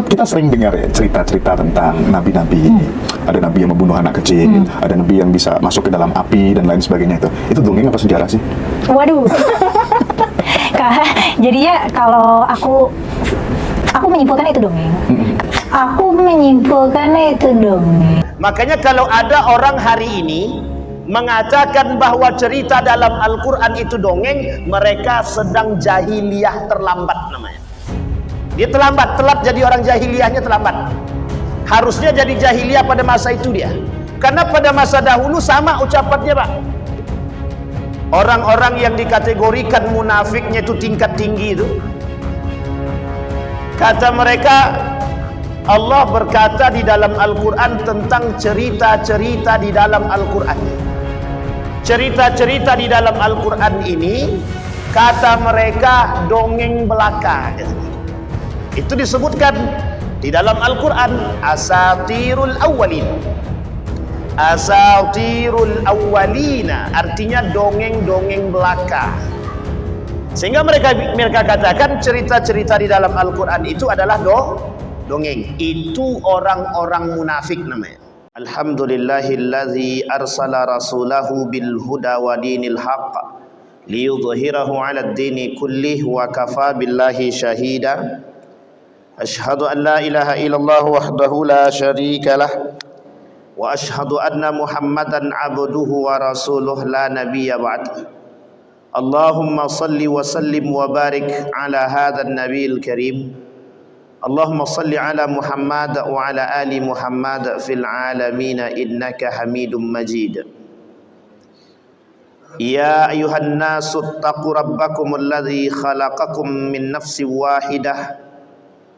Kita sering dengar ya cerita-cerita tentang nabi-nabi. Ada nabi yang membunuh anak kecil, ada nabi yang bisa masuk ke dalam api dan lain sebagainya itu. Itu dongeng apa sejarah sih? Waduh. Jadinya kalau aku menyimpulkan itu dongeng. Aku menyimpulkan itu dongeng. Makanya kalau ada orang hari ini mengatakan bahwa cerita dalam Al-Quran itu dongeng, mereka sedang jahiliyah terlambat namanya. Dia telat jadi orang jahiliyahnya terlambat. Harusnya jadi jahiliyah pada masa itu dia. Karena pada masa dahulu sama ucapannya, Pak. Orang-orang yang dikategorikan munafiknya itu tingkat tinggi itu, kata mereka, Allah berkata di dalam Al-Quran tentang cerita-cerita di dalam Al-Quran. Cerita-cerita di dalam Al-Quran ini, kata mereka dongeng belaka. Itu disebutkan di dalam Al-Quran, asatirul awwalin. Asatirul awwalina, artinya dongeng-dongeng belaka. Sehingga mereka katakan cerita-cerita di dalam Al-Quran itu adalah dongeng. Itu orang-orang munafik namanya. Alhamdulillahilladzi arsala rasulahu bil huda wa dinil haqq liyudhhirahu 'alad dini kullih wa kafa billahi syahida. Ashhadu an la ilaha illallah wahdahu la syarika lah wa ashhadu anna Muhammadan abduhu wa rasuluh la nabiyya ba'd. Allahumma salli wa sallim wa barik ala hadzal nabiyil karim. Allahumma salli ala Muhammad wa ala ali Muhammad fil alamin innaka Hamidum Majid. Ya ayuhan nasu taqu rabbakumul ladzi khalaqakum min nafsin wahidah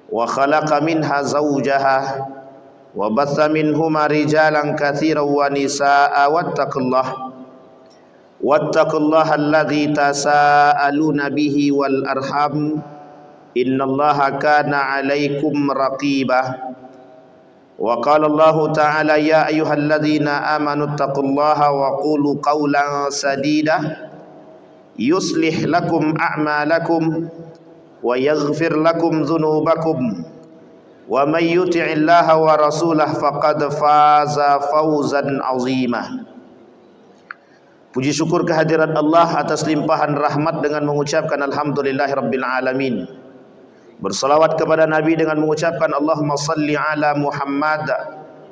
wa khalaqa minha zawjaha wa batha minhuma rijalan katsiran wa nisaa wattaqullaha alladzi tasaaluna bihi wal arham innallaha kana 'alaikum raqiba. Wa qala Allahu ta'ala ya ayyuhalladzina amanu taqullaha wa qulu qawlan sadida yuslih lakum a'malakum wa yaghfir lakum dhunubakum wa may yuti'illaha wa rasulahu faqad faza fawzan 'azima. Puji syukur kehadirat Allah atas limpahan rahmat dengan mengucapkan alhamdulillahirabbil alamin. Bersalawat kepada Nabi dengan mengucapkan Allahumma salli ala Muhammad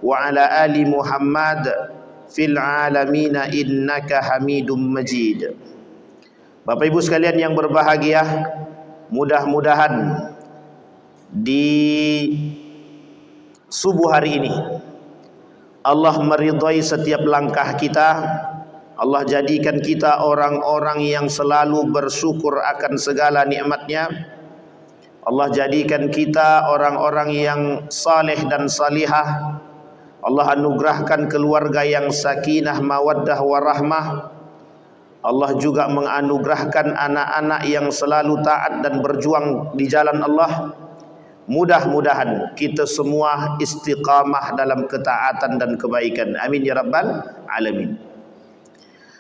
wa ala ali Muhammad fil alamin innaka Hamidum Majid. Bapak Ibu sekalian yang berbahagia, mudah-mudahan di subuh hari ini Allah meridhai setiap langkah kita. Allah jadikan kita orang-orang yang selalu bersyukur akan segala nikmatnya. Allah jadikan kita orang-orang yang saleh dan salihah. Allah anugerahkan keluarga yang sakinah, mawaddah, warahmah. Allah juga menganugerahkan anak-anak yang selalu taat dan berjuang di jalan Allah. Mudah-mudahan kita semua istiqamah dalam ketaatan dan kebaikan. Amin ya rabbal alamin.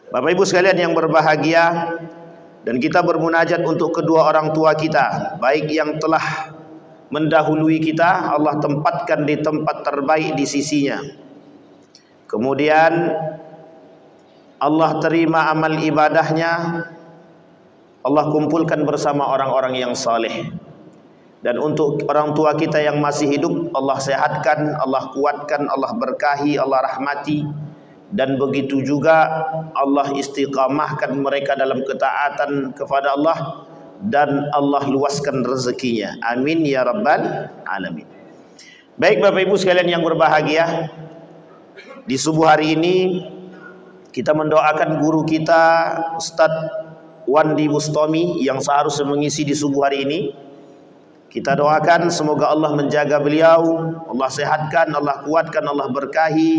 Bapak Ibu sekalian yang berbahagia, dan kita bermunajat untuk kedua orang tua kita, baik yang telah mendahului kita, Allah tempatkan di tempat terbaik di sisinya. Kemudian Allah terima amal ibadahnya, Allah kumpulkan bersama orang-orang yang saleh. Dan untuk orang tua kita yang masih hidup, Allah sehatkan, Allah kuatkan, Allah berkahi, Allah rahmati. Dan begitu juga Allah istiqamahkan mereka dalam ketaatan kepada Allah, dan Allah luaskan rezekinya. Amin ya rabbal alamin. Baik Bapak Ibu sekalian yang berbahagia, di subuh hari ini kita mendoakan guru kita Ustadz Wandi Bustami yang seharusnya mengisi di subuh hari ini. Kita doakan semoga Allah menjaga beliau, Allah sehatkan, Allah kuatkan, Allah berkahi.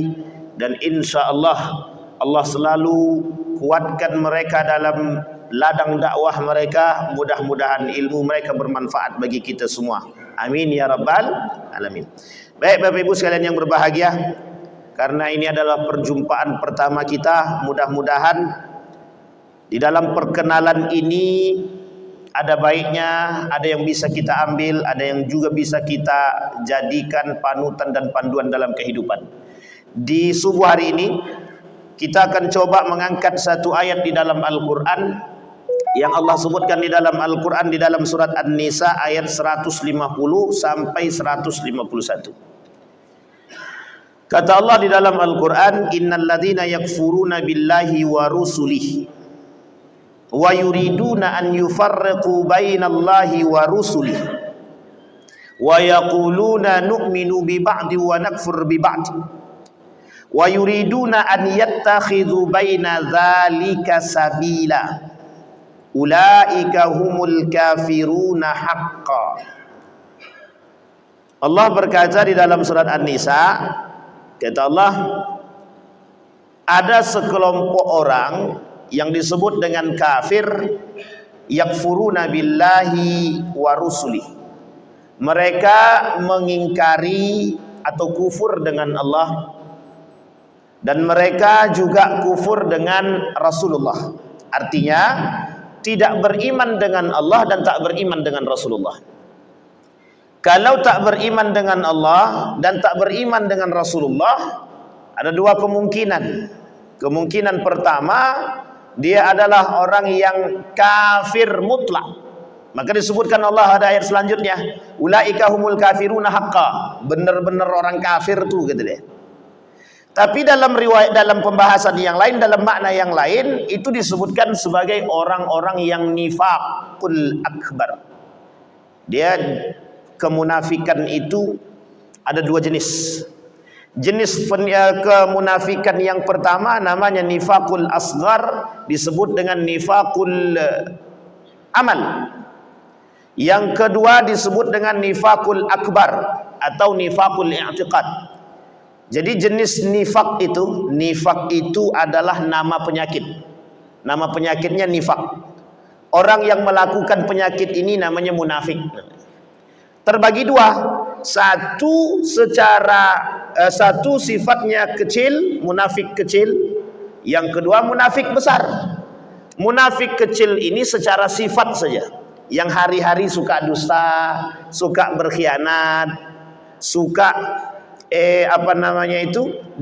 Dan insya Allah Allah selalu kuatkan mereka dalam ladang dakwah mereka. Mudah-mudahan ilmu mereka bermanfaat bagi kita semua. Amin ya rabbal alamin. Baik Bapak Ibu sekalian yang berbahagia, karena ini adalah perjumpaan pertama kita, mudah-mudahan di dalam perkenalan ini ada baiknya, ada yang bisa kita ambil, ada yang juga bisa kita jadikan panutan dan panduan dalam kehidupan. Di subuh hari ini kita akan coba mengangkat satu ayat di dalam Al-Quran yang Allah sebutkan di dalam Al-Quran di dalam surat An-Nisa ayat 150 sampai 151. Kata Allah di dalam Al-Quran, innal ladzina yakfuruna billahi wa rusulihi wa yuriduna an yufarriqu bainallahi wa rusulihi wa yaquluna nu'minu bi ba'di wa nakfur bi ba'di wa yuriduna an yattakhidhu baina dzalika sabila ulaika humul kafiruna haqqan. Allah berkata di dalam surat An-Nisa, kata Allah, ada sekelompok orang yang disebut dengan kafir, yakfuruna billahi wa rusuli. Mereka mengingkari atau kufur dengan Allah, dan mereka juga kufur dengan Rasulullah. Artinya tidak beriman dengan Allah dan tak beriman dengan Rasulullah. Kalau tak beriman dengan Allah dan tak beriman dengan Rasulullah, ada dua kemungkinan. Kemungkinan pertama, dia adalah orang yang kafir mutlak. Maka disebutkan Allah ada ayat selanjutnya, ulaika humul kafiruna haqqa. Benar-benar orang kafir tuh, kata dia. Tapi dalam riwayat, dalam pembahasan yang lain, dalam makna yang lain, itu disebutkan sebagai orang-orang yang nifaqul akbar. Dia kemunafikan itu ada dua jenis. Jenis kemunafikan yang pertama namanya nifaqul asghar, disebut dengan nifaqul amal. Yang kedua disebut dengan nifaqul akbar atau nifaqul i'tiqad. Jadi jenis nifaq itu adalah nama penyakit. Nama penyakitnya nifaq. Orang yang melakukan penyakit ini namanya munafik. Terbagi dua. Satu sifatnya kecil, munafik kecil. Yang kedua munafik besar. Munafik kecil ini secara sifat saja, yang hari-hari suka dusta, suka berkhianat, suka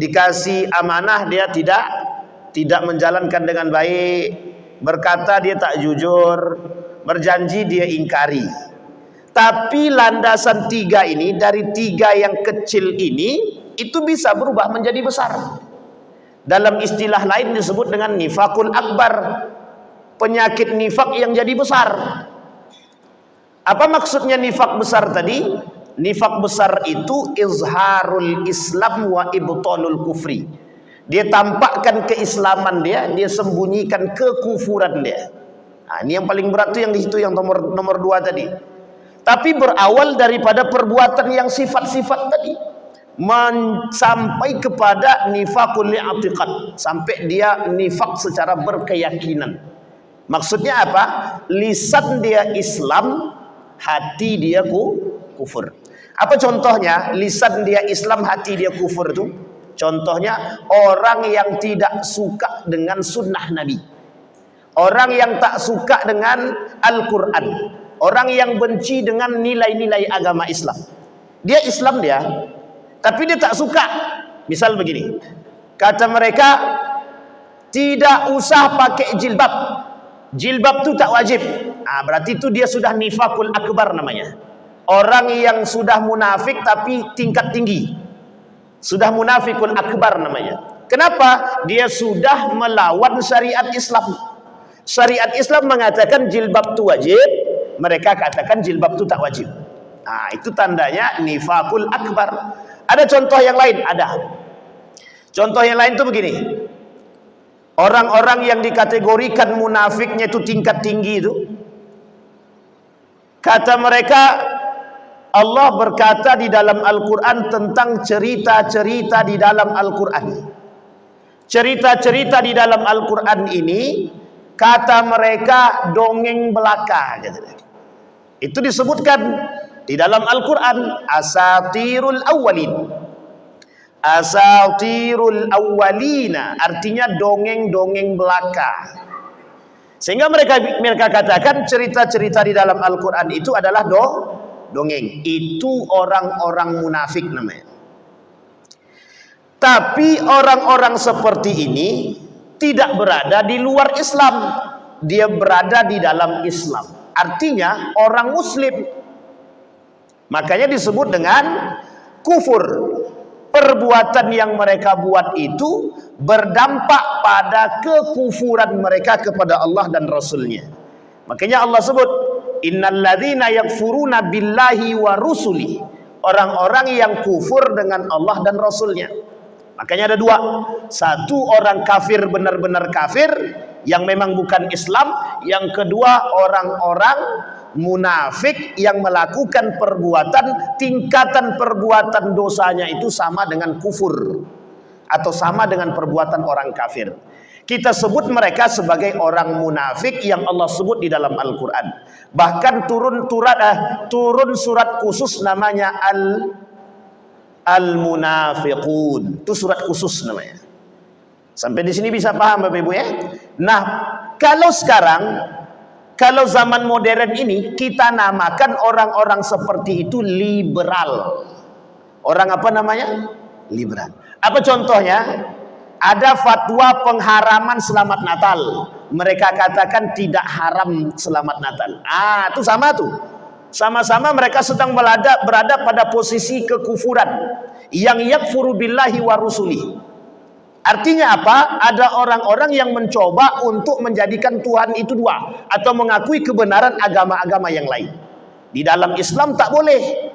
dikasih amanah dia tidak menjalankan dengan baik, berkata dia tak jujur, berjanji dia ingkari. Tapi landasan tiga ini, dari tiga yang kecil ini, itu bisa berubah menjadi besar. Dalam istilah lain disebut dengan nifakul akbar. Penyakit nifak yang jadi besar. Apa maksudnya nifak besar tadi? Nifak besar itu izharul Islam wa ibtalul kufri. Dia tampakkan keislaman dia sembunyikan kekufuran dia. Nah, ini yang paling berat tuh yang di situ, yang nomor dua tadi. Tapi berawal daripada perbuatan yang sifat-sifat tadi, sampai kepada nifaqul i'tiqad, sampai dia nifak secara berkeyakinan. Maksudnya apa? Lisan dia Islam, hati dia kufur. Apa contohnya? Lisan dia Islam, hati dia kufur itu. Contohnya orang yang tidak suka dengan sunnah Nabi, orang yang tak suka dengan Al-Quran, orang yang benci dengan nilai-nilai agama Islam. Dia Islam dia, tapi dia tak suka. Misal begini, kata mereka tidak usah pakai jilbab. Jilbab itu tak wajib. Berarti itu dia sudah nifakul akbar namanya. Orang yang sudah munafik tapi tingkat tinggi. Sudah munafikul akbar namanya. Kenapa? Dia sudah melawan syariat Islam. Syariat Islam mengatakan jilbab itu wajib, mereka katakan jilbab itu tak wajib. Itu tandanya nifakul akbar. Ada contoh yang lain? Ada. Contoh yang lain itu begini. Orang-orang yang dikategorikan munafiknya itu tingkat tinggi itu, kata mereka, Allah berkata di dalam Al-Quran tentang cerita-cerita di dalam Al-Quran. Cerita-cerita di dalam Al-Quran ini, kata mereka dongeng belaka. Itu disebutkan di dalam Al-Quran, asatirul awwalin. Asatirul awwalina, artinya dongeng-dongeng belaka. Sehingga mereka katakan cerita-cerita di dalam Al-Quran itu adalah dongeng. Itu orang-orang munafik namanya. Tapi orang-orang seperti ini tidak berada di luar Islam, dia berada di dalam Islam. Artinya orang Muslim. Makanya disebut dengan kufur. Perbuatan yang mereka buat itu berdampak pada kekufuran mereka kepada Allah dan Rasulnya. Makanya Allah sebut, innal ladzina yakfuruna billahi wa rusuli, orang-orang yang kufur dengan Allah dan Rasulnya. Makanya ada dua. Satu, orang kafir benar-benar kafir yang memang bukan Islam. Yang kedua, orang-orang munafik yang melakukan perbuatan, tingkatan perbuatan dosanya itu sama dengan kufur atau sama dengan perbuatan orang kafir. Kita sebut mereka sebagai orang munafik yang Allah sebut di dalam Al-Quran. Bahkan turun surat khusus namanya Al-Munafiqun. Itu surat khusus namanya. Sampai di sini bisa paham Bapak Ibu ya? Nah, kalau zaman modern ini kita namakan orang-orang seperti itu liberal. Orang apa namanya? Liberal. Apa contohnya? Ada fatwa pengharaman selamat Natal. Mereka katakan tidak haram selamat Natal. Itu sama tuh. Sama-sama mereka sedang berada pada posisi kekufuran. Yang yakfuru billahi wa rusuli. Artinya apa? Ada orang-orang yang mencoba untuk menjadikan Tuhan itu dua, atau mengakui kebenaran agama-agama yang lain. Di dalam Islam tak boleh.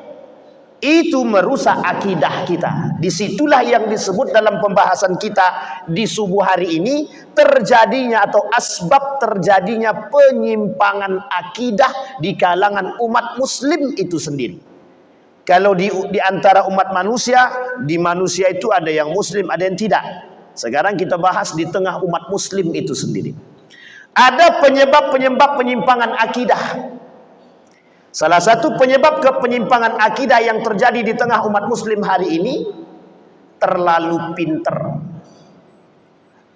Itu merusak akidah kita. Disitulah yang disebut dalam pembahasan kita di subuh hari ini, terjadinya atau asbab terjadinya penyimpangan akidah di kalangan umat muslim itu sendiri. Kalau di antara umat manusia, di manusia itu ada yang muslim, ada yang tidak. Sekarang kita bahas di tengah umat muslim itu sendiri. Ada penyebab-penyebab penyimpangan akidah. Salah satu penyebab penyimpangan akidah yang terjadi di tengah umat muslim hari ini, terlalu pinter.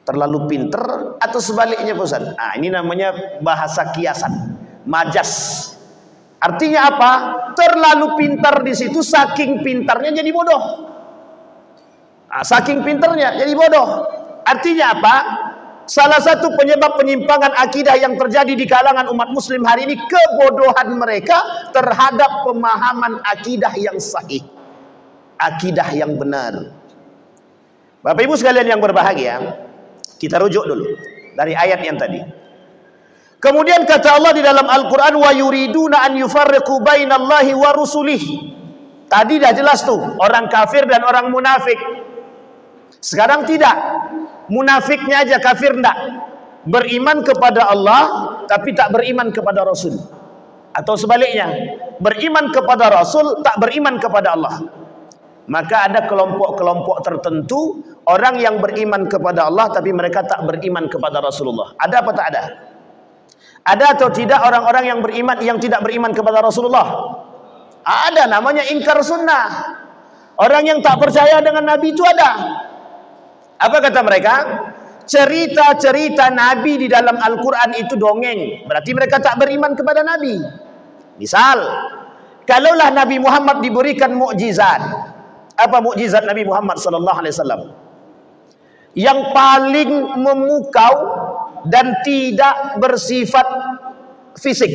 Terlalu pinter atau sebaliknya Pak Ustaz? Ini namanya bahasa kiasan, majas. Artinya apa? Terlalu pintar di situ, saking pintarnya jadi bodoh. Saking pintarnya jadi bodoh. Artinya apa? Salah satu penyebab penyimpangan akidah yang terjadi di kalangan umat muslim hari ini, kebodohan mereka terhadap pemahaman akidah yang sahih, akidah yang benar. Bapak Ibu sekalian yang berbahagia, kita rujuk dulu dari ayat yang tadi. Kemudian kata Allah di dalam Al-Quran, wa yuriduna an yufarriqu bainallahi wa rusulih. Tadi dah jelas tuh, orang kafir dan orang munafik. Sekarang tidak. Munafiknya aja, kafir enggak. Beriman kepada Allah tapi tak beriman kepada Rasul. Atau sebaliknya, beriman kepada Rasul tak beriman kepada Allah. Maka ada kelompok-kelompok tertentu orang yang beriman kepada Allah tapi mereka tak beriman kepada Rasulullah. Ada apa tak ada? Ada atau tidak orang-orang yang beriman yang tidak beriman kepada Rasulullah? Ada, namanya ingkar sunnah. Orang yang tak percaya dengan Nabi itu ada. Apa kata mereka? Cerita-cerita Nabi di dalam Al-Quran itu dongeng. Berarti mereka tak beriman kepada Nabi. Misal, kalaulah Nabi Muhammad diberikan mukjizat. Apa mukjizat Nabi Muhammad sallallahu alaihi wasallam? Yang paling memukau dan tidak bersifat fisik.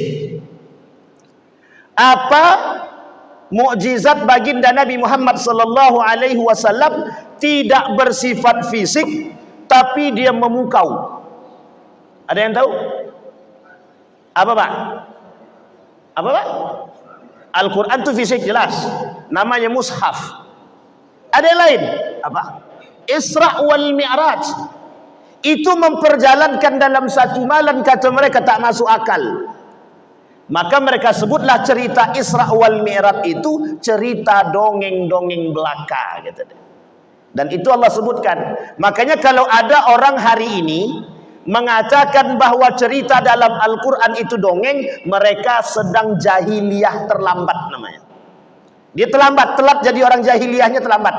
Apa mukjizat baginda Nabi Muhammad sallallahu alaihi wasallam? Tidak bersifat fisik tapi dia memukau. Ada yang tahu? Apa Pak? Apa Pak? Al-Quran itu fisik jelas, namanya mushaf. Ada yang lain? Apa? Isra wal Mi'raj. Itu memperjalankan dalam satu malam, kata mereka tak masuk akal. Maka mereka sebutlah cerita Isra wal Mi'raj itu cerita dongeng-dongeng belaka, gitu. Dan itu Allah sebutkan. Makanya kalau ada orang hari ini mengatakan bahwa cerita dalam Al-Quran itu dongeng, mereka sedang jahiliyah terlambat namanya. Dia telat jadi orang jahiliyahnya terlambat.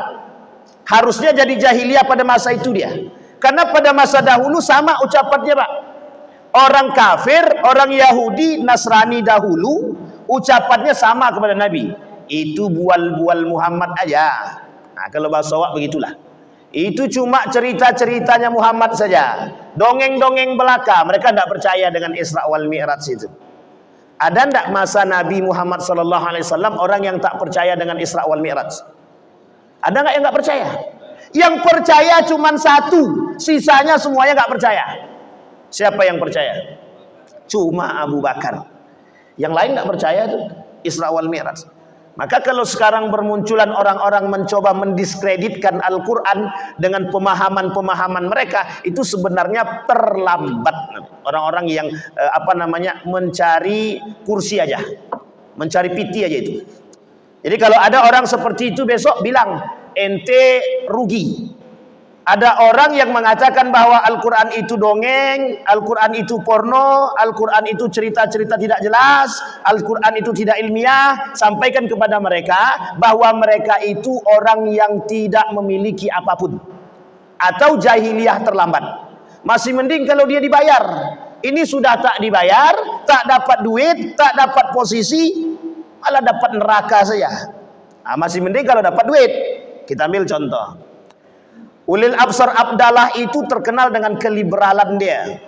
Harusnya jadi jahiliyah pada masa itu dia. Karena pada masa dahulu sama ucapannya Pak. Orang kafir, orang Yahudi, Nasrani dahulu ucapannya sama kepada Nabi. Itu bual-bual Muhammad aja. Nah, kalau bahasa awak begitulah. Itu cuma cerita-ceritanya Muhammad saja. Dongeng-dongeng belaka. Mereka tidak percaya dengan Isra wal Mi'raj itu. Ada tidak masa Nabi Muhammad SAW orang yang tak percaya dengan Isra wal Mi'raj? Ada nggak yang nggak percaya? Yang percaya cuma satu, sisanya semuanya nggak percaya. Siapa yang percaya? Cuma Abu Bakar. Yang lain nggak percaya tuh Isra wal Mi'raj. Maka kalau sekarang bermunculan orang-orang mencoba mendiskreditkan Al-Quran dengan pemahaman-pemahaman mereka, itu sebenarnya terlambat. Orang-orang yang mencari kursi aja, mencari piti aja itu. Jadi kalau ada orang seperti itu besok bilang ente rugi. Ada orang yang mengatakan bahwa Al-Quran itu dongeng, Al-Quran itu porno, Al-Quran itu cerita-cerita tidak jelas, Al-Quran itu tidak ilmiah. Sampaikan kepada mereka bahwa mereka itu orang yang tidak memiliki apapun, atau jahiliyah terlambat. Masih mending kalau dia dibayar. Ini sudah tak dibayar, tak dapat duit, tak dapat posisi, malah dapat neraka saja. Nah, masih mending kalau dapat duit. Kita ambil contoh. Ulil Absar Abdallah itu terkenal dengan keliberalan dia.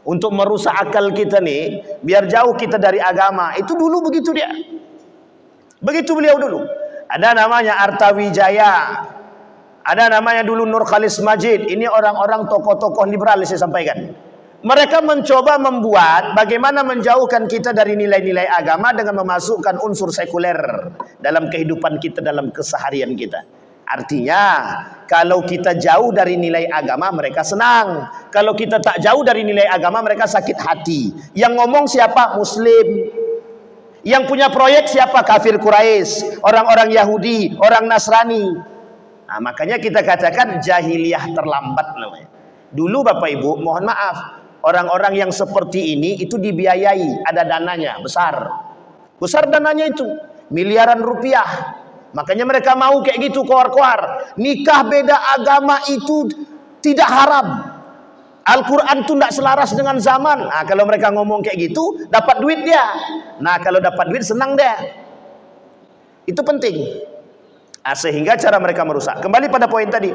Untuk merusak akal kita nih, biar jauh kita dari agama. Itu dulu begitu dia. Begitu beliau dulu. Ada namanya Artawijaya. Ada namanya dulu Nur Khalis Majid. Ini orang-orang tokoh-tokoh liberal saya sampaikan. Mereka mencoba membuat bagaimana menjauhkan kita dari nilai-nilai agama dengan memasukkan unsur sekuler dalam kehidupan kita, dalam keseharian kita. Artinya, kalau kita jauh dari nilai agama, mereka senang. Kalau kita tak jauh dari nilai agama, mereka sakit hati. Yang ngomong siapa? Muslim. Yang punya proyek siapa? Kafir Quraisy, orang-orang Yahudi, orang Nasrani. Nah, makanya kita katakan jahiliyah terlambat namanya. Dulu Bapak Ibu, mohon maaf, orang-orang yang seperti ini itu dibiayai, ada dananya, besar. Besar dananya itu, miliaran rupiah. Makanya mereka mau kayak gitu, koar-koar. Nikah beda agama itu tidak haram. Al-Quran itu tidak selaras dengan zaman. Nah, kalau mereka ngomong kayak gitu, dapat duit dia. Nah, kalau dapat duit senang dia. Itu penting. Nah, sehingga cara mereka merusak. Kembali pada poin tadi.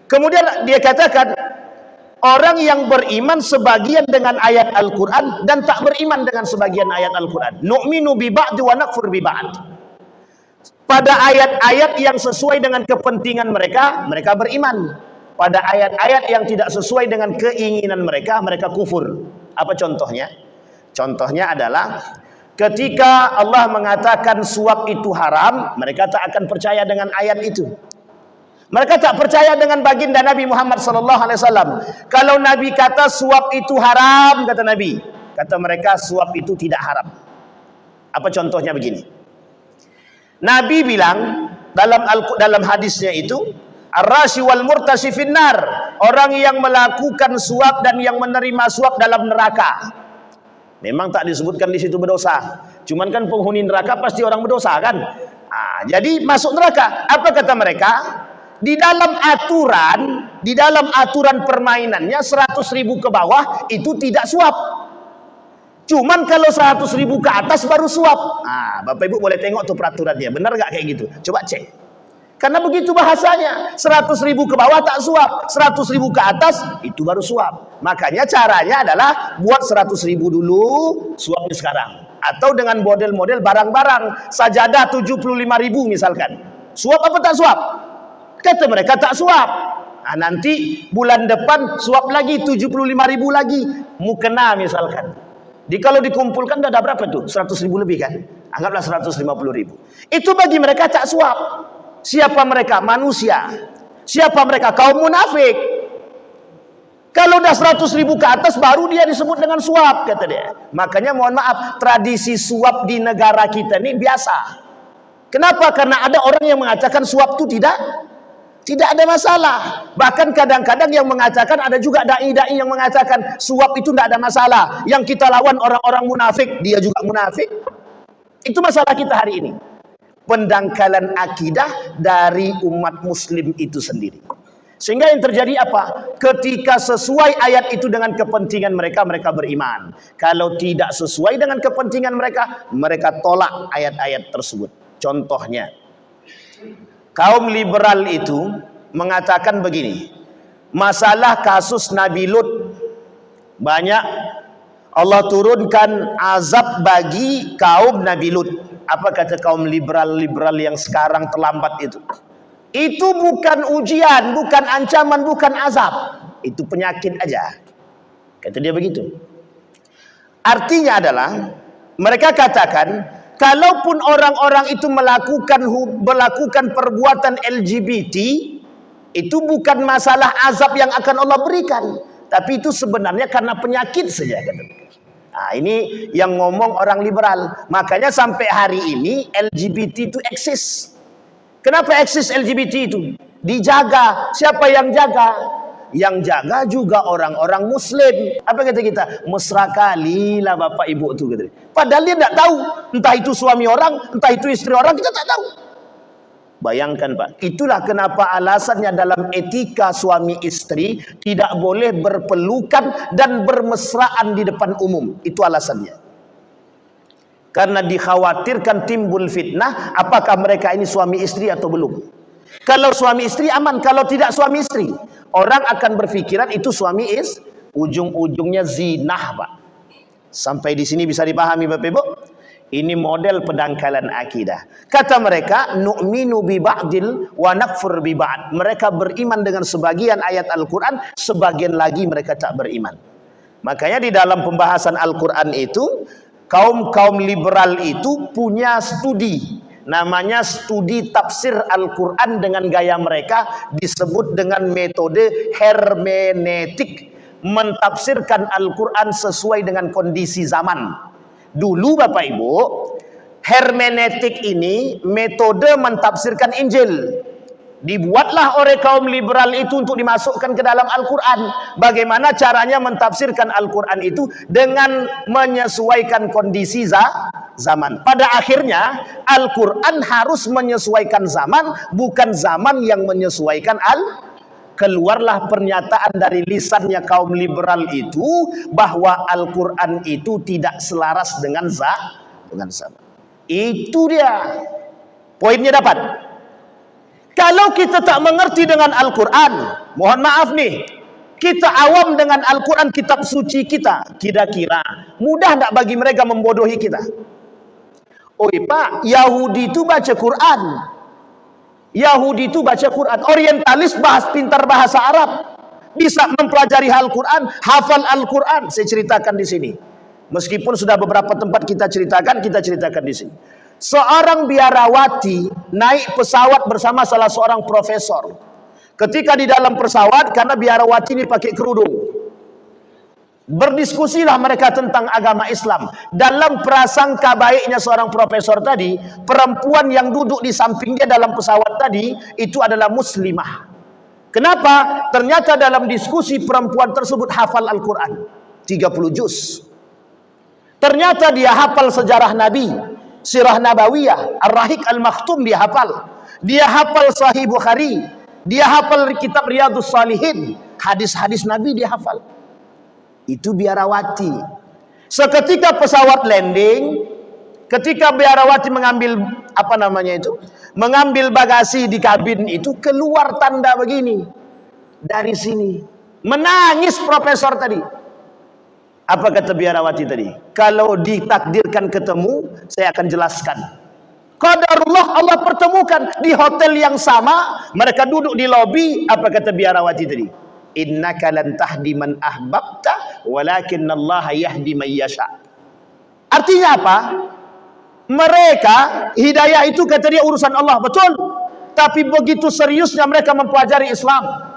Kemudian dia katakan, orang yang beriman sebagian dengan ayat Al-Quran dan tak beriman dengan sebagian ayat Al-Quran. Nu'minu bi ba'd wa nakfur bi ba'd. Pada ayat-ayat yang sesuai dengan kepentingan mereka, mereka beriman. Pada ayat-ayat yang tidak sesuai dengan keinginan mereka, mereka kufur. Apa contohnya? Contohnya adalah ketika Allah mengatakan suap itu haram, mereka tak akan percaya dengan ayat itu. Mereka tak percaya dengan baginda Nabi Muhammad SAW. Kalau Nabi kata suap itu haram, kata Nabi, kata mereka suap itu tidak haram. Apa contohnya begini? Nabi bilang dalam hadisnya itu, ar-rashi wal murtashi finnar, orang yang melakukan suap dan yang menerima suap dalam neraka. Memang tak disebutkan di situ berdosa. Cuman kan penghuni neraka pasti orang berdosa kan? Nah, jadi masuk neraka. Apa kata mereka? Di dalam aturan permainannya 100.000 ke bawah itu tidak suap. Cuman kalau 100.000 ke atas baru suap. Nah, Bapak Ibu boleh tengok tuh peraturannya. Benar nggak kayak gitu? Coba cek. Karena begitu bahasanya. 100.000 ke bawah tak suap. 100.000 ke atas itu baru suap. Makanya caranya adalah buat 100.000 dulu, suapnya sekarang. Atau dengan model-model barang-barang. Sajadah 75.000 misalkan. Suap apa tak suap? Kata mereka tak suap. Nah, nanti bulan depan suap lagi 75.000 lagi. Mukena misalkan. Kalau dikumpulkan ada berapa tuh? 100.000 lebih kan? Anggaplah 150.000. Itu bagi mereka tak suap. Siapa mereka? Manusia. Siapa mereka? Kaum munafik. Kalau udah 100.000 ke atas baru dia disebut dengan suap, kata dia. Makanya mohon maaf, tradisi suap di negara kita ini biasa. Kenapa? Karena ada orang yang mengatakan suap itu tidak ada masalah. Bahkan kadang-kadang yang mengatakan, ada juga dai-dai yang mengatakan suap itu tidak ada masalah. Yang kita lawan orang-orang munafik, dia juga munafik. Itu masalah kita hari ini. Pendangkalan akidah dari umat muslim itu sendiri. Sehingga yang terjadi apa? Ketika sesuai ayat itu dengan kepentingan mereka, mereka beriman. Kalau tidak sesuai dengan kepentingan mereka, mereka tolak ayat-ayat tersebut. Contohnya, kaum liberal itu mengatakan begini, masalah kasus Nabi Lut, banyak Allah turunkan azab bagi kaum Nabi Lut. Apa kata kaum liberal yang sekarang terlambat itu? Itu bukan ujian, bukan ancaman, bukan azab. Itu penyakit aja. Kata dia begitu. Artinya adalah, mereka katakan, kalaupun orang-orang itu melakukan perbuatan LGBT, itu bukan masalah azab yang akan Allah berikan. Tapi itu sebenarnya karena penyakit saja. Nah, ini yang ngomong orang liberal. Makanya sampai hari ini LGBT itu eksis. Kenapa eksis LGBT itu? Dijaga. Siapa yang jaga? Yang jaga juga orang-orang Muslim. Apa kata kita? Mesra kali lah bapak ibu itu. Padahal dia tidak tahu. Entah itu suami orang, entah itu istri orang, kita tak tahu. Bayangkan Pak. Itulah kenapa alasannya dalam etika suami istri tidak boleh berpelukan dan bermesraan di depan umum. Itu alasannya. Karena dikhawatirkan timbul fitnah, apakah mereka ini suami istri atau belum. Kalau suami istri aman, kalau tidak suami istri, orang akan berpikiran itu suami ujung-ujungnya zinah Pak. Sampai di sini bisa dipahami Bapak Ibu? Ini model pendangkalan akidah. Kata mereka, nu'minu bi ba'dil wa nakfur bi ba'd. Mereka beriman dengan sebagian ayat Al-Quran, sebagian lagi mereka tak beriman. Makanya di dalam pembahasan Al-Quran itu, kaum liberal itu punya studi, namanya studi tafsir Al-Quran dengan gaya mereka, disebut dengan metode hermeneutik, mentafsirkan Al-Quran sesuai dengan kondisi zaman. Dulu Bapak Ibu, hermeneutik ini metode mentafsirkan Injil. Dibuatlah oleh kaum liberal itu untuk dimasukkan ke dalam Al-Quran. Bagaimana caranya mentafsirkan Al-Quran itu dengan menyesuaikan kondisi zaman. Pada akhirnya Al-Quran harus menyesuaikan zaman, bukan zaman yang menyesuaikan Keluarlah pernyataan dari lisannya kaum liberal itu bahwa Al-Quran itu tidak selaras dengan zaman. Itu dia. Poinnya dapat. Kalau kita tak mengerti dengan Al-Quran, mohon maaf nih, kita awam dengan Al-Quran, kitab suci kita, kira-kira mudah tak bagi mereka membodohi kita? Oh Pak, Yahudi itu baca Quran. Yahudi itu baca Quran. Orientalis pintar bahasa Arab, bisa mempelajari Al-Quran, hafal Al-Quran. Saya ceritakan di sini. Meskipun sudah beberapa tempat kita ceritakan di sini. Seorang biarawati naik pesawat bersama salah seorang profesor. Ketika di dalam pesawat, karena biarawati ini pakai kerudung, berdiskusilah mereka tentang agama Islam. Dalam prasangka baiknya seorang profesor tadi, perempuan yang duduk di sampingnya dalam pesawat tadi itu adalah muslimah. Kenapa? Ternyata dalam diskusi perempuan tersebut hafal Al-Quran 30 juz. Ternyata dia hafal sejarah Nabi, Sirah Nabawiyah, Ar-Rahiq Al-Makhtum dia hafal. Dia hafal Sahih Bukhari, dia hafal kitab Riyadhus Shalihin, hadis-hadis Nabi dia hafal. Itu biarawati. Seketika pesawat landing, ketika biarawati mengambil mengambil bagasi di kabin itu, keluar tanda begini dari sini. Menangis profesor tadi. Apa kata biarawati tadi? Kalau ditakdirkan ketemu, saya akan jelaskan. Qadarullah, Allah pertemukan di hotel yang sama, mereka duduk di lobi. Apa kata biarawati tadi? Innaka lan tahdi man ahbabta walakinallaha yahdi man yasha. Artinya apa? Mereka hidayah itu kata dia urusan Allah, betul. Tapi begitu seriusnya mereka mempelajari Islam.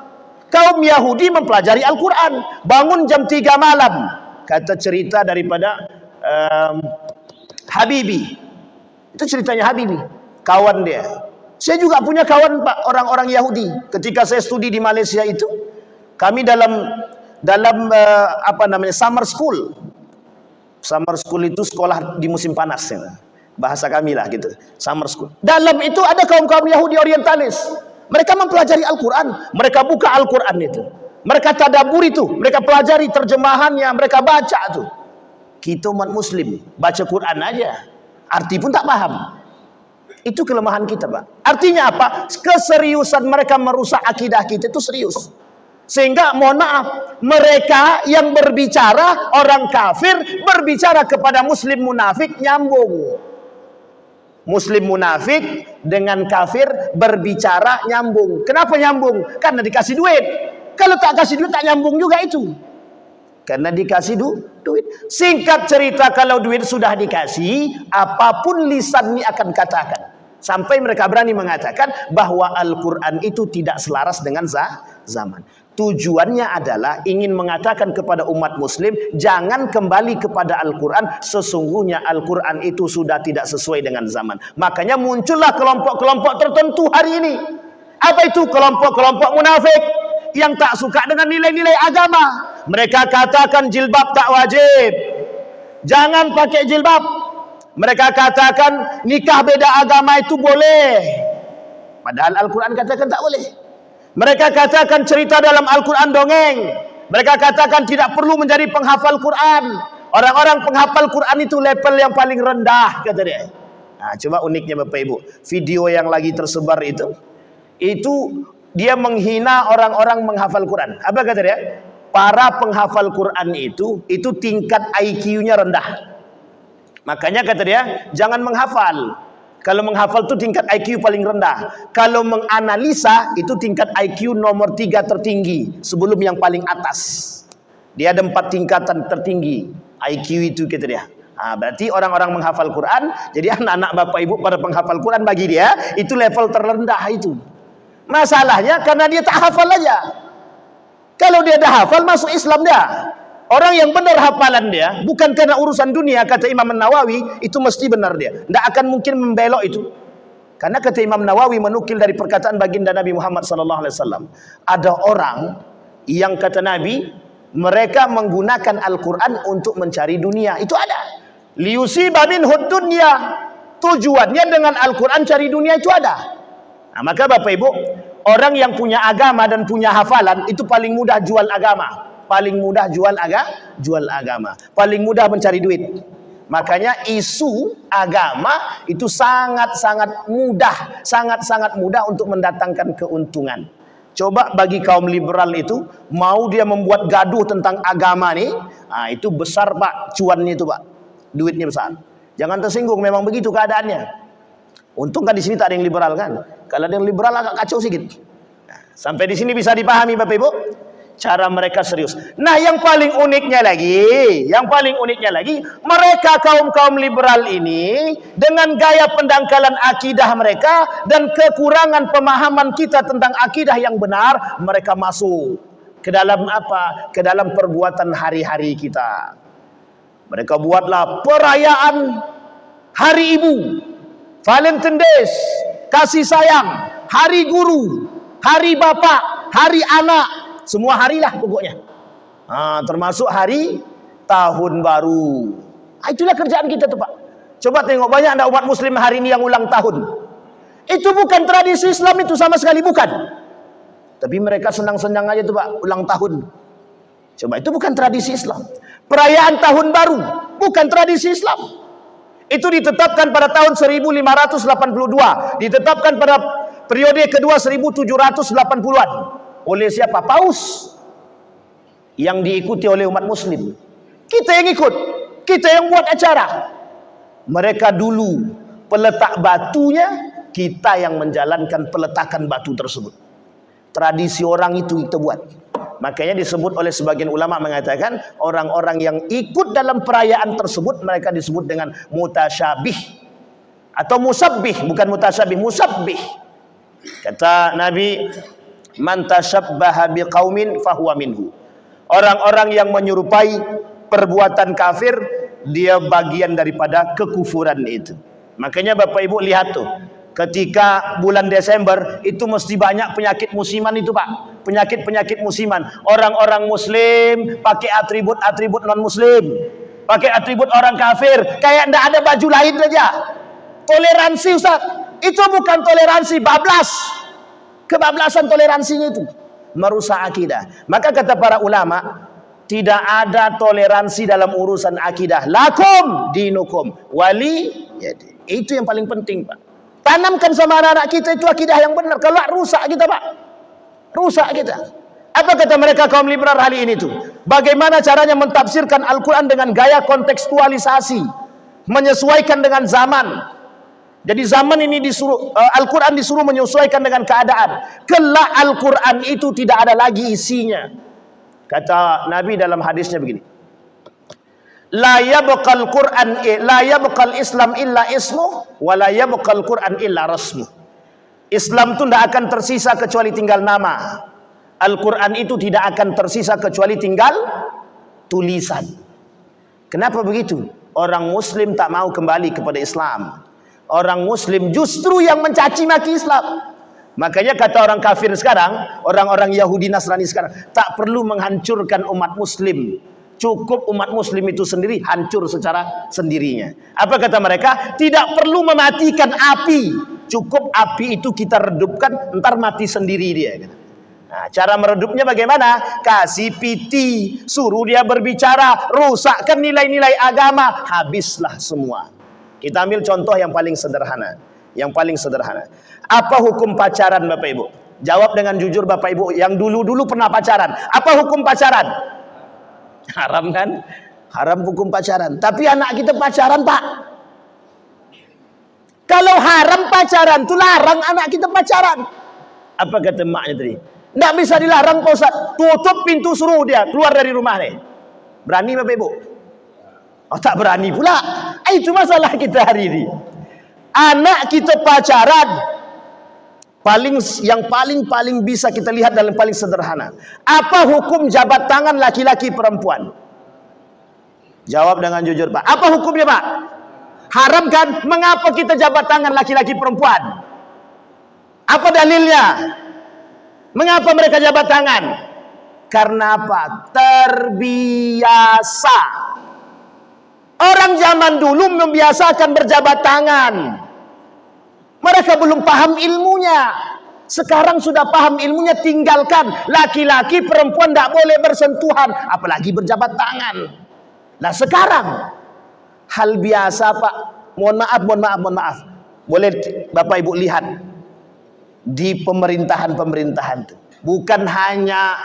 Kaum Yahudi mempelajari Al-Quran, bangun jam 3 malam. Kata cerita daripada Habibi. Itu ceritanya Habibi, kawan dia. Saya juga punya kawan Pak, orang-orang Yahudi. Ketika saya studi di Malaysia itu, kami dalam summer school. Summer school itu sekolah di musim panas ya. Bahasa kami lah gitu, summer school. Dalam itu ada kaum-kaum Yahudi orientalis. Mereka mempelajari Al-Quran, mereka buka Al-Quran itu, mereka tadabur itu, mereka pelajari terjemahannya, mereka baca tuh. Kita umat muslim baca Quran aja, arti pun tak paham. Itu kelemahan kita, Pak. Artinya apa? Keseriusan mereka merusak akidah kita itu serius. Sehingga mohon maaf, mereka yang berbicara, orang kafir berbicara kepada muslim munafik nyambung. Muslim munafik dengan kafir berbicara nyambung. Kenapa nyambung? Karena dikasih duit. Kalau tak kasih duit tak nyambung juga itu. Karena dikasih duit. Singkat cerita, kalau duit sudah dikasih, apapun lisan ini akan katakan. Sampai mereka berani mengatakan bahwa Al-Quran itu tidak selaras dengan zaman. Tujuannya adalah ingin mengatakan kepada umat muslim, jangan kembali kepada Al-Quran. Sesungguhnya Al-Quran itu sudah tidak sesuai dengan zaman. Makanya muncullah kelompok-kelompok tertentu hari ini. Apa itu? Kelompok-kelompok munafik yang tak suka dengan nilai-nilai agama. Mereka katakan jilbab tak wajib, jangan pakai jilbab. Mereka katakan nikah beda agama itu boleh, padahal Al-Quran katakan tak boleh. Mereka katakan cerita dalam Al-Quran dongeng. Mereka katakan tidak perlu menjadi penghafal Quran. Orang-orang penghafal Quran itu level yang paling rendah, kata dia. Nah, coba uniknya Bapak Ibu, video yang lagi tersebar itu dia menghina orang-orang menghafal Quran. Apa kata dia? Para penghafal Quran itu tingkat IQ-nya rendah. Makanya kata dia, jangan menghafal. Kalau menghafal itu tingkat IQ paling rendah. Kalau menganalisa itu tingkat IQ nomor 3 tertinggi sebelum yang paling atas. Dia ada 4 tingkatan tertinggi IQ itu, kata dia. Berarti orang-orang menghafal Quran, jadi anak-anak Bapak Ibu pada penghafal Quran bagi dia itu level terendah itu. Masalahnya karena dia tak hafal aja. Kalau dia dah hafal, masuk Islam dia. Orang yang benar hafalan dia, bukan karena urusan dunia, kata Imam Nawawi, itu mesti benar dia. Tidak akan mungkin membelok itu. Karena kata Imam Nawawi menukil dari perkataan baginda Nabi Muhammad SAW. Ada orang yang kata Nabi, mereka menggunakan Al-Quran untuk mencari dunia. Itu ada. Liyusiba minhud dunya. Tujuannya dengan Al-Quran cari dunia itu ada. Nah, maka Bapak Ibu, orang yang punya agama dan punya hafalan, itu paling mudah jual agama. Paling mudah jual agama, paling mudah mencari duit. Makanya isu agama itu sangat-sangat mudah untuk mendatangkan keuntungan. Coba bagi kaum liberal itu, mau dia membuat gaduh tentang agama nih, itu besar Pak, cuannya itu Pak, duitnya besar. Jangan tersinggung, memang begitu keadaannya. Untung kan di sini tak ada yang liberal kan. Kalau ada yang liberal agak kacau sedikit. Sampai di sini bisa dipahami Bapak Ibu? Cara mereka serius. Nah, yang paling uniknya lagi, mereka kaum liberal ini dengan gaya pendangkalan akidah mereka dan kekurangan pemahaman kita tentang akidah yang benar, mereka masuk ke dalam apa? Ke dalam perbuatan hari-hari kita. Mereka buatlah perayaan Hari Ibu, Valentine Days, kasih sayang, Hari Guru, Hari Bapak, Hari Anak. Semua harilah pokoknya. Termasuk hari tahun baru. Itulah kerjaan kita tuh Pak. Coba tengok, banyak ada umat muslim hari ini yang ulang tahun. Itu bukan tradisi Islam, itu sama sekali bukan. Tapi mereka senang-senang aja tuh Pak, ulang tahun. Coba, itu bukan tradisi Islam. Perayaan tahun baru bukan tradisi Islam. Itu ditetapkan pada tahun 1582. Ditetapkan pada periode kedua 1780-an. Oleh siapa? Paus. Yang diikuti oleh umat muslim. Kita yang ikut, kita yang buat acara. Mereka dulu peletak batunya, kita yang menjalankan peletakan batu tersebut. Tradisi orang itu kita buat. Makanya disebut oleh sebagian ulama mengatakan, orang-orang yang ikut dalam perayaan tersebut, mereka disebut dengan mutasyabih atau musabbih, bukan mutasyabih, musabbih. Kata Nabi, man tashabbaha biqaumin fahuwa minhu. Orang-orang yang menyerupai perbuatan kafir, dia bagian daripada kekufuran itu. Makanya Bapak Ibu lihat tuh, ketika bulan Desember itu mesti banyak penyakit musiman itu Pak. Penyakit-penyakit musiman. Orang-orang muslim pakai atribut-atribut non muslim, pakai atribut orang kafir, kayak ndak ada baju lain aja. Toleransi Ustaz. Itu bukan toleransi, bablas. Kebablasan toleransinya itu merusak akidah. Maka kata para ulama, tidak ada toleransi dalam urusan akidah. Lakum dinukum wali yadi. Itu yang paling penting, Pak. Tanamkan sama anak-anak kita itu akidah yang benar. Kalau rusak kita, Pak. Rusak kita. Apa kata mereka kaum liberal hari ini tuh? Bagaimana caranya mentafsirkan Al-Quran dengan gaya kontekstualisasi, menyesuaikan dengan zaman. Jadi zaman ini disuruh Al-Quran disuruh menyesuaikan dengan keadaan. Kelak Al-Quran itu tidak ada lagi isinya. Kata Nabi dalam hadisnya begini. La yabqal Qur'an la yabqal Islam illa ismu wa la yabqal Qur'an illa rasmu. Islam itu tidak akan tersisa kecuali tinggal nama. Al-Quran itu tidak akan tersisa kecuali tinggal tulisan. Kenapa begitu? Orang Muslim tak mau kembali kepada Islam. Orang Muslim justru yang mencaci maki Islam. Makanya kata orang kafir sekarang, orang-orang Yahudi Nasrani sekarang, tak perlu menghancurkan umat Muslim. Cukup umat Muslim itu sendiri hancur secara sendirinya. Apa kata mereka? Tidak perlu mematikan api. Cukup api itu kita redupkan, ntar mati sendiri dia. Nah, cara meredupnya bagaimana? Kasih piti, suruh dia berbicara, rusakkan nilai-nilai agama, habislah semua. Kita ambil contoh yang paling sederhana. Yang paling sederhana. Apa hukum pacaran Bapak Ibu? Jawab dengan jujur Bapak Ibu yang dulu-dulu pernah pacaran. Apa hukum pacaran? Haram kan? Haram hukum pacaran. Tapi anak kita pacaran, Pak. Kalau haram pacaran, itu larang anak kita pacaran. Apa kata maknya tadi? Tidak bisa dilarang Pak Ustaz. Tutup pintu, suruh dia keluar dari rumah nih. Berani Bapak Ibu? Oh, tak berani pula. Itu masalah kita hari ini. Anak kita pacaran, yang paling bisa kita lihat dalam paling sederhana. Apa hukum jabat tangan laki-laki perempuan? Jawab dengan jujur, Pak. Apa hukumnya, Pak? Haram kan? Mengapa kita jabat tangan laki-laki perempuan? Apa dalilnya? Mengapa mereka jabat tangan? Karena apa? Terbiasa. Orang zaman dulu membiasakan berjabat tangan. Mereka belum paham ilmunya. Sekarang sudah paham ilmunya, tinggalkan. Laki-laki perempuan tidak boleh bersentuhan, apalagi berjabat tangan. Nah sekarang hal biasa, Pak. Mohon maaf. Boleh Bapak Ibu lihat di pemerintahan itu. Bukan hanya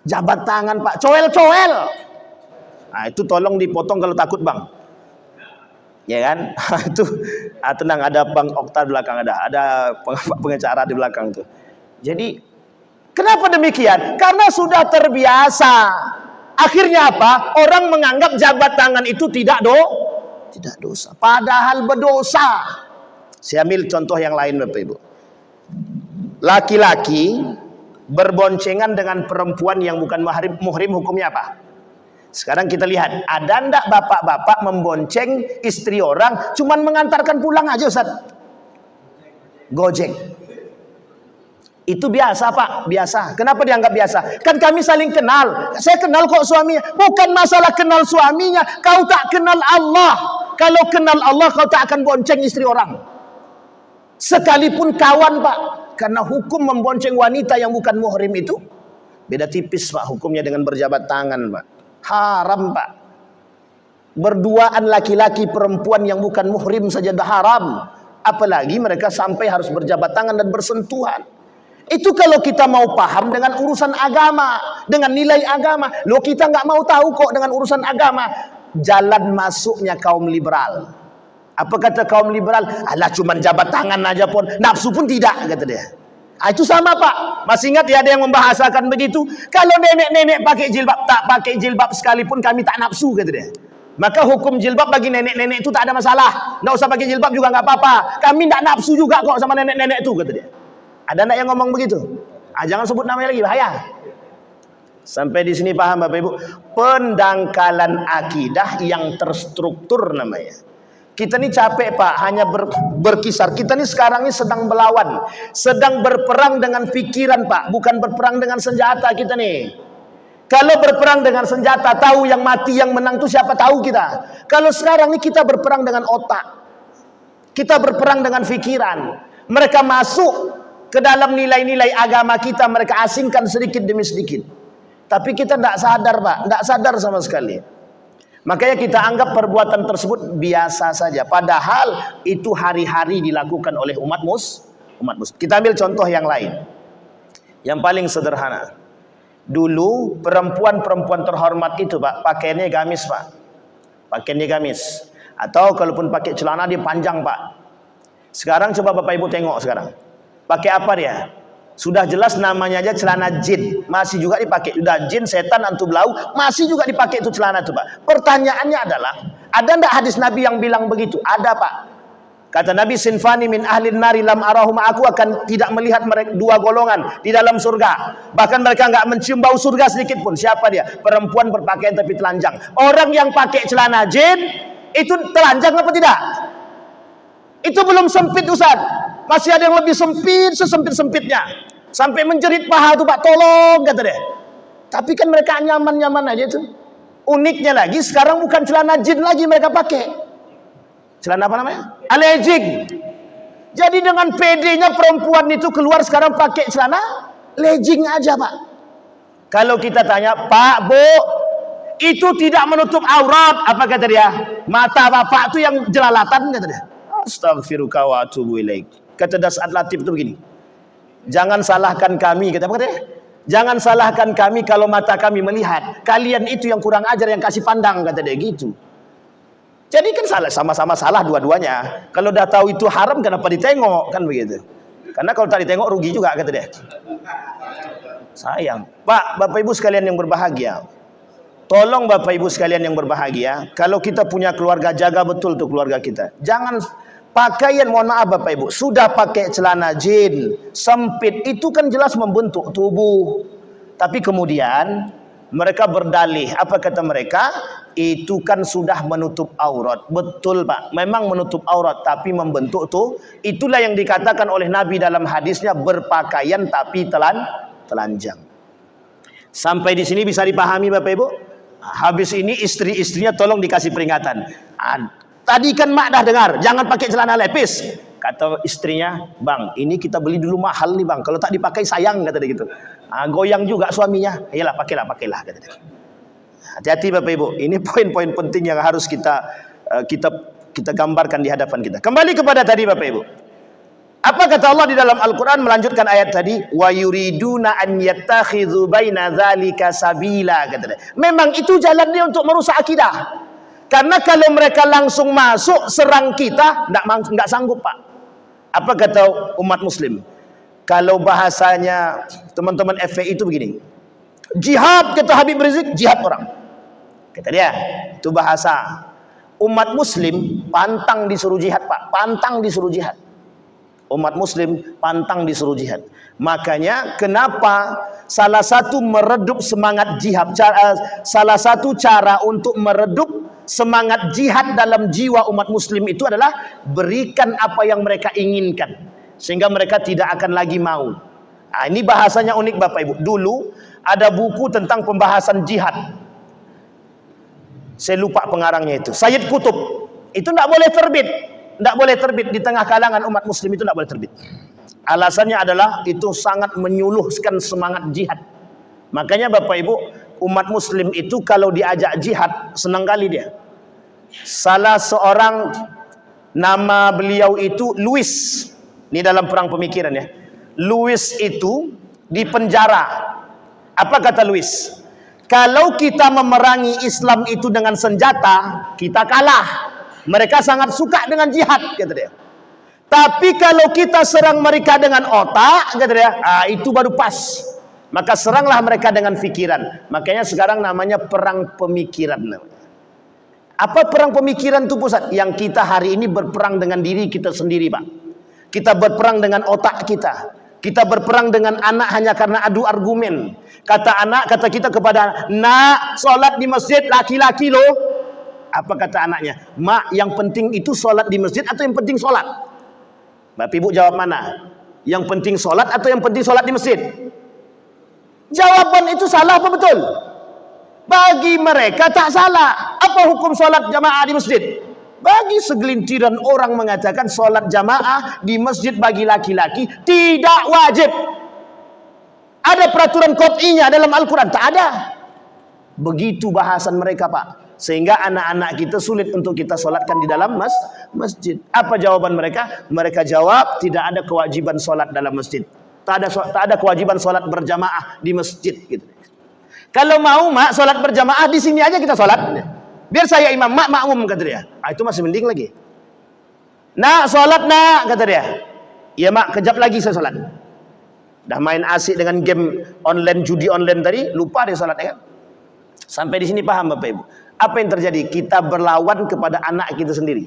jabat tangan, Pak. Coel-coel. Nah, itu tolong dipotong kalau takut, Bang. Ya kan? Itu tenang, ada Bang Okta di belakang, ada pengacara di belakang tuh. Jadi kenapa demikian? Karena sudah terbiasa. Akhirnya apa? Orang menganggap jabat tangan itu tidak dosa. Padahal berdosa. Saya ambil contoh yang lain Bapak Ibu. Laki-laki berboncengan dengan perempuan yang bukan muhrim hukumnya apa? Sekarang kita lihat, ada ndak bapak-bapak membonceng istri orang cuman mengantarkan pulang aja, Ustaz? Gojek. Itu biasa, Pak, biasa. Kenapa dianggap biasa? Kan kami saling kenal. Saya kenal kok suaminya. Bukan masalah kenal suaminya, kau tak kenal Allah. Kalau kenal Allah kau tak akan bonceng istri orang. Sekalipun kawan, Pak. Karena hukum membonceng wanita yang bukan muhrim itu beda tipis, Pak, hukumnya dengan berjabat tangan, Pak. Haram, Pak. Berduaan laki-laki perempuan yang bukan muhrim saja dah haram. Apalagi mereka sampai harus berjabat tangan dan bersentuhan. Itu kalau kita mau paham dengan urusan agama, dengan nilai agama. Loh, kita nggak mau tahu kok dengan urusan agama. Jalan masuknya kaum liberal. Apa kata kaum liberal? Alah, cuman jabat tangan aja pun, nafsu pun tidak, kata dia. Itu sama, Pak. Masih ingat ya ada yang membahasakan begitu? Kalau nenek-nenek pakai jilbab, tak pakai jilbab sekalipun kami tak nafsu, kata dia. Maka hukum jilbab bagi nenek-nenek itu tak ada masalah. Nggak usah pakai jilbab juga nggak apa-apa. Kami tak nafsu juga kok sama nenek-nenek itu, kata dia. Ada anak yang ngomong begitu? Jangan sebut namanya lagi, bahaya. Sampai di sini paham Bapak Ibu? Pendangkalan akidah yang terstruktur namanya. Kita ini capek, Pak, hanya berkisar. Kita ini sekarang ini sedang melawan, sedang berperang dengan pikiran, Pak, bukan berperang dengan senjata kita nih. Kalau berperang dengan senjata, tahu yang mati yang menang itu siapa, tahu kita. Kalau sekarang ini kita berperang dengan otak. Kita berperang dengan pikiran. Mereka masuk ke dalam nilai-nilai agama kita mereka asingkan sedikit demi sedikit. Tapi kita tidak sadar Pak, tidak sadar sama sekali. Makanya kita anggap perbuatan tersebut biasa saja. Padahal itu hari-hari dilakukan oleh umat muslim. Kita ambil contoh yang lain. Yang paling sederhana. Dulu perempuan-perempuan terhormat itu Pak, pakaiannya gamis Pak. Pakaiannya gamis. Atau kalaupun pakai celana dia panjang Pak. Sekarang coba Bapak Ibu tengok sekarang. Pakai apa dia? Sudah jelas namanya aja celana jin, masih juga dipakai. Sudah jin, setan, antu belau, masih juga dipakai itu celana itu Pak. Pertanyaannya adalah, ada enggak hadis Nabi yang bilang begitu? Ada Pak. Kata Nabi, sinfani min ahlin nari lam arahum, aku akan tidak melihat mereka dua golongan di dalam surga. Bahkan mereka enggak mencium bau surga sedikit pun. Siapa dia? Perempuan berpakaian tapi telanjang. Orang yang pakai celana jin itu telanjang apa tidak? Itu belum sempit Ustaz. Masih ada yang lebih sempit, sesempit-sempitnya. Sampai menjerit paha tuh Pak, tolong kata dia. Tapi kan mereka nyaman-nyaman aja tuh. Uniknya lagi sekarang bukan celana jin lagi mereka pakai. Celana apa namanya? Legging. Jadi dengan PD-nya perempuan itu keluar sekarang pakai celana legging aja Pak. Kalau kita tanya, Pak, Bu, itu tidak menutup aurat, apa kata dia? Mata Bapak tuh yang jelalatan kata dia. Astaghfiruka wa atubu ilaik. Kata Das'ad Latif itu begini. Jangan salahkan kami, kata apa katanya? Jangan salahkan kami kalau mata kami melihat. Kalian itu yang kurang ajar yang kasih pandang, kata dia gitu. Jadi kan salah, sama-sama salah dua-duanya. Kalau dah tahu itu haram kenapa ditengok, kan begitu. Karena kalau tak ditengok rugi juga, kata dia. Sayang. Pak, Bapak Ibu sekalian yang berbahagia. Tolong Bapak Ibu sekalian yang berbahagia, kalau kita punya keluarga, jaga betul tuh keluarga kita. Jangan pakaian, mohon maaf Bapak Ibu, sudah pakai celana jin, sempit, itu kan jelas membentuk tubuh. Tapi kemudian mereka berdalih, apa kata mereka? Itu kan sudah menutup aurat. Betul Pak, memang menutup aurat, tapi membentuk tuh. Itulah yang dikatakan oleh Nabi dalam hadisnya, berpakaian tapi telanjang. Sampai di sini bisa dipahami Bapak Ibu? Habis ini istri-istrinya tolong dikasih peringatan. Tadi kan mak dah dengar, jangan pakai celana lepis. Kata istrinya, bang, ini kita beli dulu mahal nih bang. Kalau tak dipakai sayang, kata dia gitu. Goyang juga suaminya. Iyalah, pakailah, kata dia. Hati-hati Bapak Ibu. Ini poin-poin penting yang harus kita gambarkan di hadapan kita. Kembali kepada tadi Bapak Ibu. Apa kata Allah di dalam Al-Quran melanjutkan ayat tadi? Wa yuriduna an yattakhidhu baina dzalika sabila, kata dia. Memang itu jalan dia untuk merusak akidah. Karena kalau mereka langsung masuk serang kita, enggak sanggup Pak. Apa kata umat muslim? Kalau bahasanya teman-teman FPI itu begini. Jihad, kata Habib Rizik, jihad orang. Kata dia, itu bahasa. Umat muslim pantang disuruh jihad Pak, pantang disuruh jihad. Umat muslim pantang disuruh jihad. Makanya kenapa salah satu meredup semangat jihad, salah satu cara untuk meredup semangat jihad dalam jiwa umat muslim itu adalah berikan apa yang mereka inginkan, sehingga mereka tidak akan lagi mau. Ini bahasanya unik Bapak Ibu. Dulu ada buku tentang pembahasan jihad, saya lupa pengarangnya itu, Sayyid Qutb. Itu tidak boleh terbit. Tidak boleh terbit di tengah kalangan umat muslim, itu tidak boleh terbit. Alasannya adalah itu sangat menyuluhkan semangat jihad. Makanya Bapak Ibu, umat muslim itu kalau diajak jihad senang kali dia. Salah seorang, nama beliau itu Louis. Ini dalam perang pemikiran ya. Louis itu di penjara. Apa kata Louis? Kalau kita memerangi Islam itu dengan senjata, kita kalah. Mereka sangat suka dengan jihad, kata dia. Tapi kalau kita serang mereka dengan otak, kata dia, itu baru pas. Maka seranglah mereka dengan pikiran. Makanya sekarang namanya perang pemikiran. Apa perang pemikiran itu pusat? Yang kita hari ini berperang dengan diri kita sendiri Pak. Kita berperang dengan otak kita. Kita berperang dengan anak hanya karena adu argumen. Kata kita kepada nak, sholat di masjid laki-laki loh. Apa kata anaknya? Mak, yang penting itu sholat di masjid atau yang penting sholat? Bapak Ibu jawab mana? Yang penting sholat atau yang penting sholat di masjid? Jawaban itu salah apa betul? Bagi mereka tak salah. Apa hukum sholat jamaah di masjid? Bagi segelintiran orang mengatakan solat jamaah di masjid bagi laki-laki tidak wajib. Ada peraturan qat'inya dalam Al-Quran? Tak ada. Begitu bahasan mereka, Pak. Sehingga anak-anak kita sulit untuk kita solatkan di dalam masjid. Apa jawaban mereka? Mereka jawab tidak ada kewajiban solat dalam masjid. Tak ada kewajiban solat berjamaah di masjid. Gitu. Kalau mau mak solat berjamaah di sini aja kita solat. Biar saya imam, mak makmum, kata dia. Itu masih mending lagi. Nak solat nak, kata dia. Ya mak, kejap lagi saya solat. Dah main asik dengan game online, judi online tadi, lupa dia solat, ya kan? Sampai di sini paham Bapak Ibu? Apa yang terjadi? Kita berlawan kepada anak kita sendiri.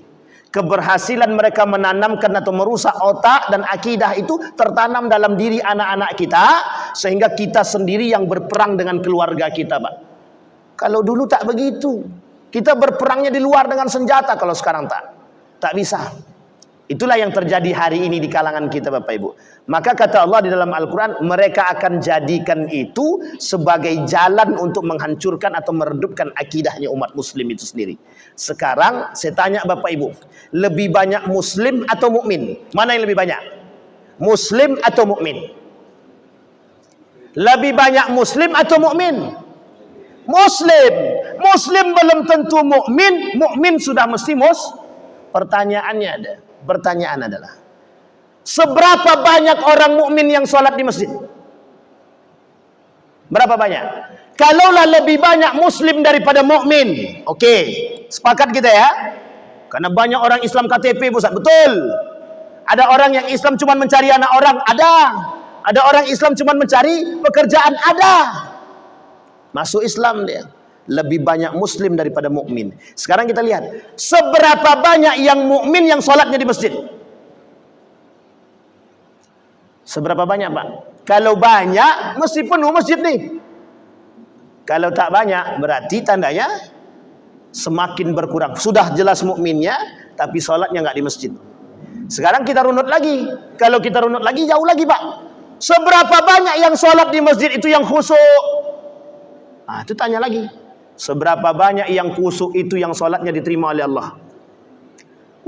Keberhasilan mereka menanamkan atau merusak otak dan akidah itu tertanam dalam diri anak-anak kita, sehingga kita sendiri yang berperang dengan keluarga kita, Pak. Kalau dulu tak begitu. Kita berperangnya di luar dengan senjata, kalau sekarang tak bisa. Itulah yang terjadi hari ini di kalangan kita, Bapak Ibu. Maka kata Allah di dalam Al-Quran, mereka akan jadikan itu sebagai jalan untuk menghancurkan atau meredupkan akidahnya umat muslim itu sendiri. Sekarang saya tanya Bapak Ibu, lebih banyak muslim atau mukmin? Mana yang lebih banyak? Muslim atau mukmin? Lebih banyak muslim atau mukmin? Muslim. Muslim belum tentu mukmin, mukmin sudah mesti Pertanyaan adalah, seberapa banyak orang mukmin yang sholat di masjid? Berapa banyak? Kalaulah lebih banyak muslim daripada mukmin, oke, sepakat kita ya. Karena banyak orang Islam KTP, Ustaz, betul. Ada orang yang Islam cuma mencari anak orang, ada. Ada orang Islam cuma mencari pekerjaan, ada. Masuk Islam dia. Lebih banyak muslim daripada mukmin. Sekarang kita lihat, seberapa banyak yang mukmin yang sholatnya di masjid? Seberapa banyak, Pak? Kalau banyak, mesti penuh masjid nih. Kalau tak banyak, berarti tandanya semakin berkurang. Sudah jelas mukminnya, tapi sholatnya nggak di masjid. Sekarang kita runut lagi. Kalau kita runut lagi, jauh lagi, Pak. Seberapa banyak yang sholat di masjid itu yang khusyuk? Itu tanya lagi. Seberapa banyak yang khusyuk itu yang sholatnya diterima oleh Allah?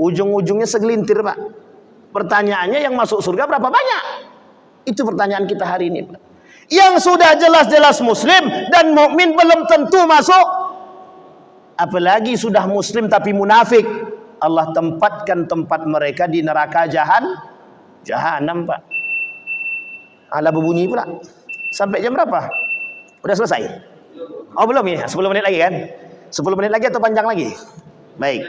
Ujung-ujungnya segelintir, Pak. Pertanyaannya yang masuk surga berapa banyak? Itu pertanyaan kita hari ini, Pak. Yang sudah jelas-jelas muslim dan mukmin belum tentu masuk. Apalagi sudah muslim tapi munafik. Allah tempatkan tempat mereka di neraka jahanam, Pak. Ala berbunyi pula. Sampai jam berapa? Udah selesai? Oh belum ya, 10 menit lagi kan? 10 menit lagi atau panjang lagi? Baik,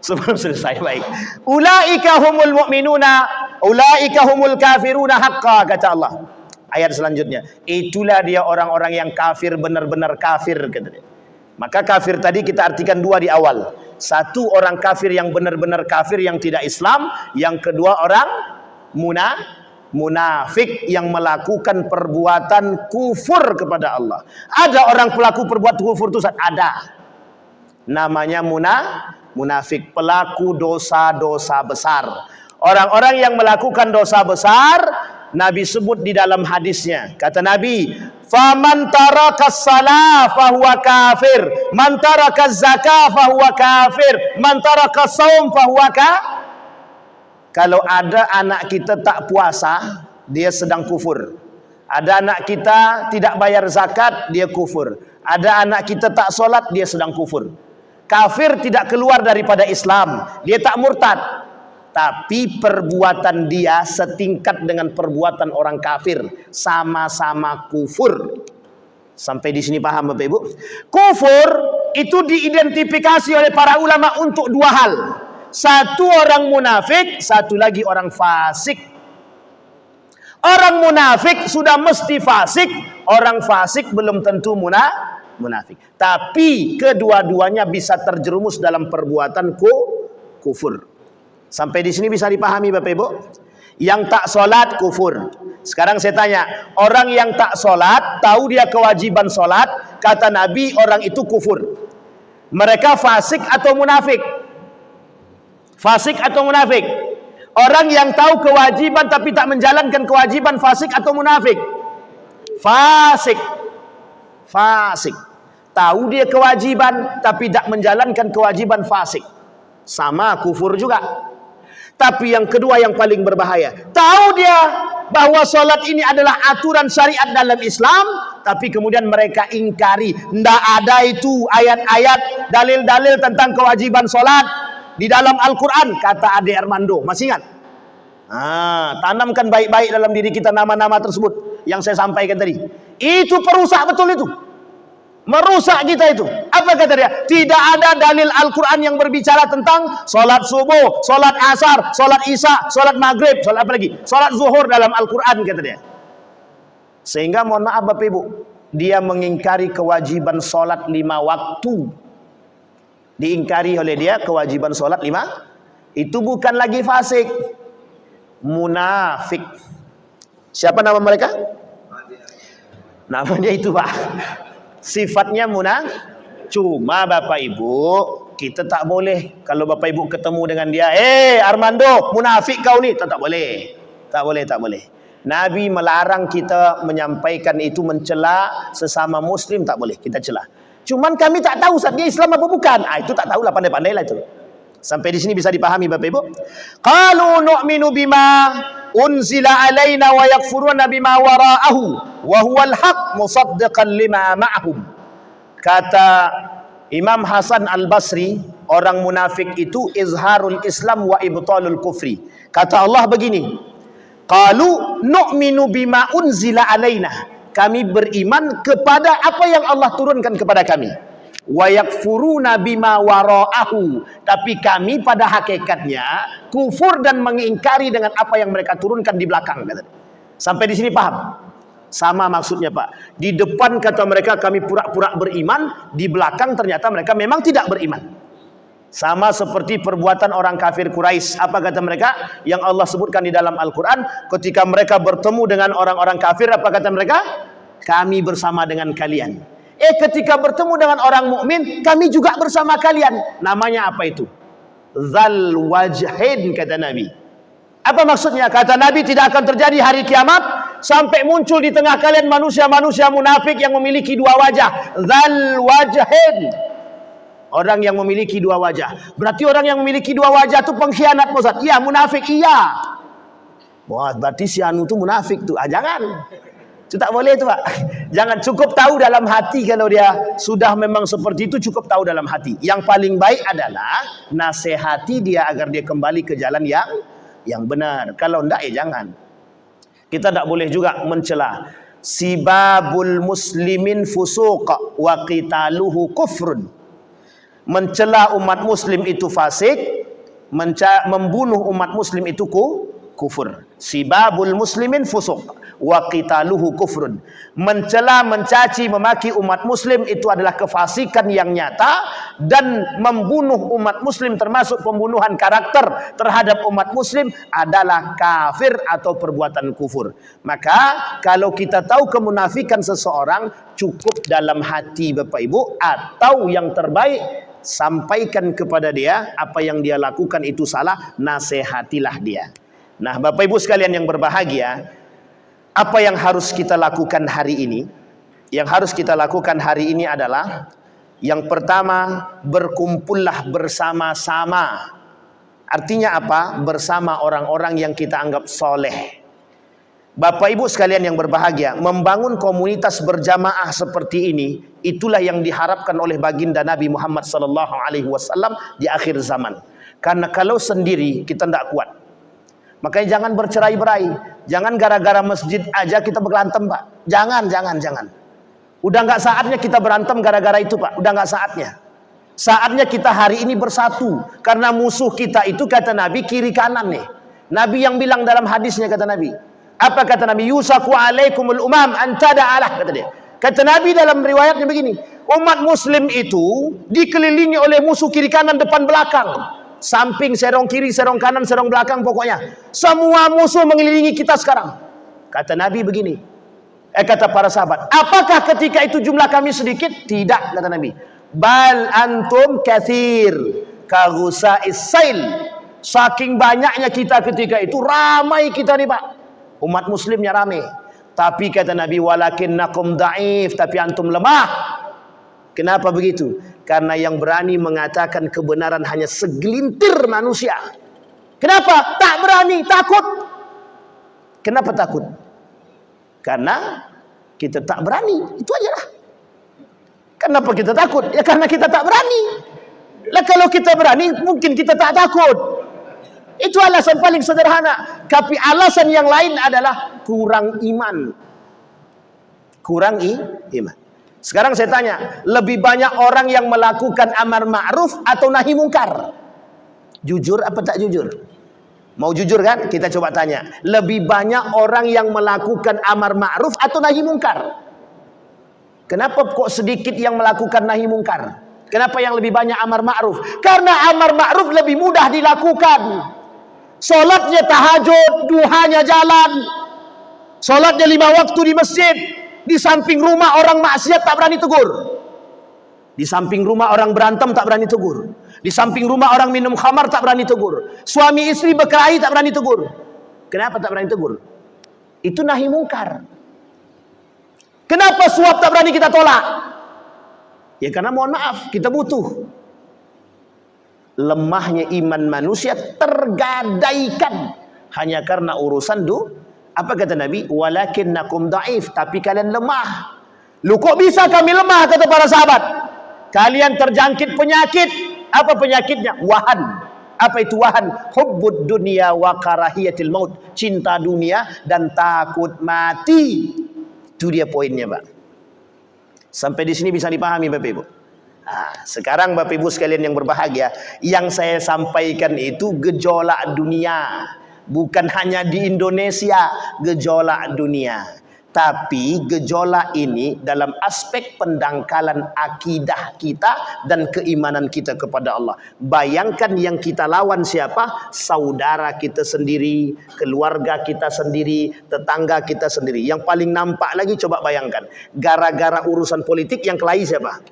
sebelum selesai, baik. Ulaika humul mu'minuna, ulaika humul kafiruna haqqa, kata Allah. Ayat selanjutnya, itulah dia orang-orang yang kafir, benar-benar kafir, kata dia. Maka kafir tadi kita artikan dua di awal. Satu, orang kafir yang benar-benar kafir, yang tidak Islam. Yang kedua, orang munafik yang melakukan perbuatan kufur kepada Allah. Ada orang pelaku perbuatan kufur itu, ada. Namanya munafik, pelaku dosa-dosa besar. Orang-orang yang melakukan dosa besar, Nabi sebut di dalam hadisnya. Kata Nabi, "Faman tarakas salah fahuwa kafir, man tarakas zakah fahuwa kafir, man tarakas saum fahuwa kafir." Kalau ada anak kita tak puasa, dia sedang kufur. Ada anak kita tidak bayar zakat, dia kufur. Ada anak kita tak solat, dia sedang kufur. Kafir tidak keluar daripada Islam, dia tak murtad. Tapi perbuatan dia setingkat dengan perbuatan orang kafir, sama-sama kufur. Sampai di sini paham Bapak Ibu? Kufur itu diidentifikasi oleh para ulama untuk dua hal. Satu orang munafik, satu lagi orang fasik. Orang munafik sudah mesti fasik, orang fasik belum tentu munafik. Tapi kedua-duanya bisa terjerumus dalam perbuatan kufur. Sampai di sini bisa dipahami Bapak Ibu? Yang tak sholat kufur. Sekarang saya tanya, orang yang tak sholat, tahu dia kewajiban sholat, kata Nabi orang itu kufur. Mereka fasik atau munafik? Fasik atau munafik? Orang yang tahu kewajiban tapi tak menjalankan kewajiban, fasik atau munafik? Fasik. Fasik. Tahu dia kewajiban tapi tak menjalankan kewajiban, fasik. sama kufur juga. Tapi yang kedua yang paling berbahaya, tahu dia bahwa solat ini adalah aturan syariat dalam Islam, tapi kemudian mereka ingkari. Tidak ada itu ayat-ayat, dalil-dalil tentang kewajiban solat di dalam Al-Quran, kata Ade Armando. Masih ingat? Tanamkan baik-baik dalam diri kita nama-nama tersebut yang saya sampaikan tadi. Itu perusak betul itu. Merusak kita itu. Apa kata dia? Tidak ada dalil Al-Quran yang berbicara tentang solat subuh, solat asar, solat isya, solat maghrib, solat apa lagi? Solat zuhur dalam Al-Quran, kata dia. Sehingga mohon maaf Bapak Ibu, dia mengingkari kewajiban solat 5 waktu. Diingkari oleh dia kewajiban solat 5. Itu bukan lagi fasik, munafik. Siapa nama mereka? Namanya itu Pak. Sifatnya munafik. Cuma Bapak Ibu, kita tak boleh kalau Bapak Ibu ketemu dengan dia, Armando, munafik kau ni, tak boleh. Tak boleh. Nabi melarang kita menyampaikan itu, mencela sesama muslim, tak boleh kita cela. Cuman kami tak tahu saat dia Islam apa bukan. Itu tak tahulah, pandai-pandailah itu. Sampai di sini bisa dipahami Bapak Ibu. Qalu nu'minu bima unzila alaina wa yakfuruna bima wara'ahu wa huwal haq musaddiqan lima ma'ahum. Kata Imam Hasan Al-Basri, orang munafik itu izharul Islam wa ibtalul kufri. Kata Allah begini, qalu nu'minu bima unzila alaina. Kami beriman kepada apa yang Allah turunkan kepada kami. Wa yakfuruna bima wara'ahu, tapi kami pada hakikatnya kufur dan mengingkari dengan apa yang mereka turunkan di belakang. Sampai di sini paham? Sama maksudnya Pak. Di depan kata mereka kami pura-pura beriman, di belakang ternyata mereka memang tidak beriman. Sama seperti perbuatan orang kafir Quraisy. Apa kata mereka? Yang Allah sebutkan di dalam Al-Quran, ketika mereka bertemu dengan orang-orang kafir, apa kata mereka? Kami bersama dengan kalian. Ketika bertemu dengan orang mukmin, kami juga bersama kalian. Namanya apa itu? Dzal wajhain, kata Nabi. Apa maksudnya? Kata Nabi, tidak akan terjadi hari kiamat sampai muncul di tengah kalian manusia-manusia munafik yang memiliki dua wajah. Dzal wajhain. Orang yang memiliki dua wajah. Berarti orang yang memiliki dua wajah itu pengkhianat, Ustaz. Iya, munafik, iya. Wah, berarti si anu itu munafik tuh. Jangan. Itu tak boleh itu Pak. Jangan, cukup tahu dalam hati. Kalau dia sudah memang seperti itu, cukup tahu dalam hati. Yang paling baik adalah nasihati dia agar dia kembali ke jalan yang benar. Kalau enggak jangan. Kita tak boleh juga mencela. Sibabul muslimin fusuq wa qitaluhu kufrun. Mencela umat muslim itu fasik, membunuh umat muslim itu kufur. Sibabul muslimin fusuq wa qitaluhu kufrun. Mencela, mencaci, memaki umat muslim itu adalah kefasikan yang nyata, dan membunuh umat muslim termasuk pembunuhan karakter terhadap umat muslim adalah kafir atau perbuatan kufur. Maka kalau kita tahu kemunafikan seseorang, cukup dalam hati Bapak Ibu, atau yang terbaik sampaikan kepada dia apa yang dia lakukan itu salah, nasihatilah dia. Nah Bapak Ibu sekalian yang berbahagia, apa yang harus kita lakukan hari ini? Yang harus kita lakukan hari ini adalah, yang pertama, berkumpullah bersama-sama. Artinya apa? Bersama orang-orang yang kita anggap soleh. Bapak Ibu sekalian yang berbahagia, membangun komunitas berjamaah seperti ini, itulah yang diharapkan oleh baginda Nabi Muhammad SAW di akhir zaman. Karena kalau sendiri kita tidak kuat. Makanya jangan bercerai-berai. Jangan gara-gara masjid aja kita berantem Pak. Jangan. Udah nggak saatnya kita berantem gara-gara itu Pak. Udah nggak saatnya. Saatnya kita hari ini bersatu. Karena musuh kita itu kata Nabi kiri kanan nih. Nabi yang bilang dalam hadisnya kata Nabi. Apa kata Nabi? Yusaku alaikumul umam antada'alah, kata dia. Kata Nabi dalam riwayatnya begini. Umat muslim itu dikelilingi oleh musuh kiri kanan depan belakang. Samping, serong kiri, serong kanan, serong belakang, pokoknya semua musuh mengelilingi kita sekarang. Kata Nabi begini, kata para sahabat, apakah ketika itu jumlah kami sedikit? Tidak, kata Nabi. Bal antum kathir kaghusa'is sail. Saking banyaknya kita ketika itu, ramai kita nih Pak. Umat muslimnya ramai. Tapi kata Nabi, walakinnakum da'if, tapi antum lemah. Kenapa begitu? Karena yang berani mengatakan kebenaran hanya segelintir manusia. Kenapa? Tak berani, takut. Kenapa takut? Karena kita tak berani. Itu aja lah. Kenapa kita takut? Ya karena kita tak berani. Lah kalau kita berani, mungkin kita tak takut. Itu alasan paling sederhana. Tapi alasan yang lain adalah kurang iman. Kurang iman. Sekarang saya tanya, lebih banyak orang yang melakukan amar ma'ruf atau nahi mungkar? Jujur apa tak jujur? Mau jujur kan? Kita coba tanya. Lebih banyak orang yang melakukan amar ma'ruf atau nahi mungkar? Kenapa kok sedikit yang melakukan nahi mungkar? Kenapa yang lebih banyak amar ma'ruf? Karena amar ma'ruf lebih mudah dilakukan. Solatnya tahajud, duhanya jalan. Solatnya 5 waktu di masjid. Di samping rumah orang maksiat tak berani tegur. Di samping rumah orang berantem tak berani tegur. Di samping rumah orang minum khamar tak berani tegur. Suami istri berkelahi tak berani tegur. Kenapa tak berani tegur? Itu nahi mungkar. Kenapa suap tak berani kita tolak? Ya karena mohon maaf, kita butuh. Lemahnya iman manusia tergadaikan hanya karena urusan apa kata Nabi? Walakinnakum dhaif, tapi kalian lemah. Lu kok bisa kami lemah, kata para sahabat? Kalian terjangkit penyakit. Apa penyakitnya? Wahan. Apa itu wahan? Hubbud dunya wa karahiyatil maut. Cinta dunia dan takut mati. Itu dia poinnya, Pak. Sampai di sini bisa dipahami, Bapak Ibu. Nah, sekarang Bapak Ibu sekalian yang berbahagia, yang saya sampaikan itu gejolak dunia. Bukan hanya di Indonesia gejolak dunia, tapi gejolak ini dalam aspek pendangkalan akidah kita dan keimanan kita kepada Allah. Bayangkan yang kita lawan siapa? Saudara kita sendiri, keluarga kita sendiri, tetangga kita sendiri. Yang paling nampak lagi, coba bayangkan, gara-gara urusan politik yang kelahi siapa?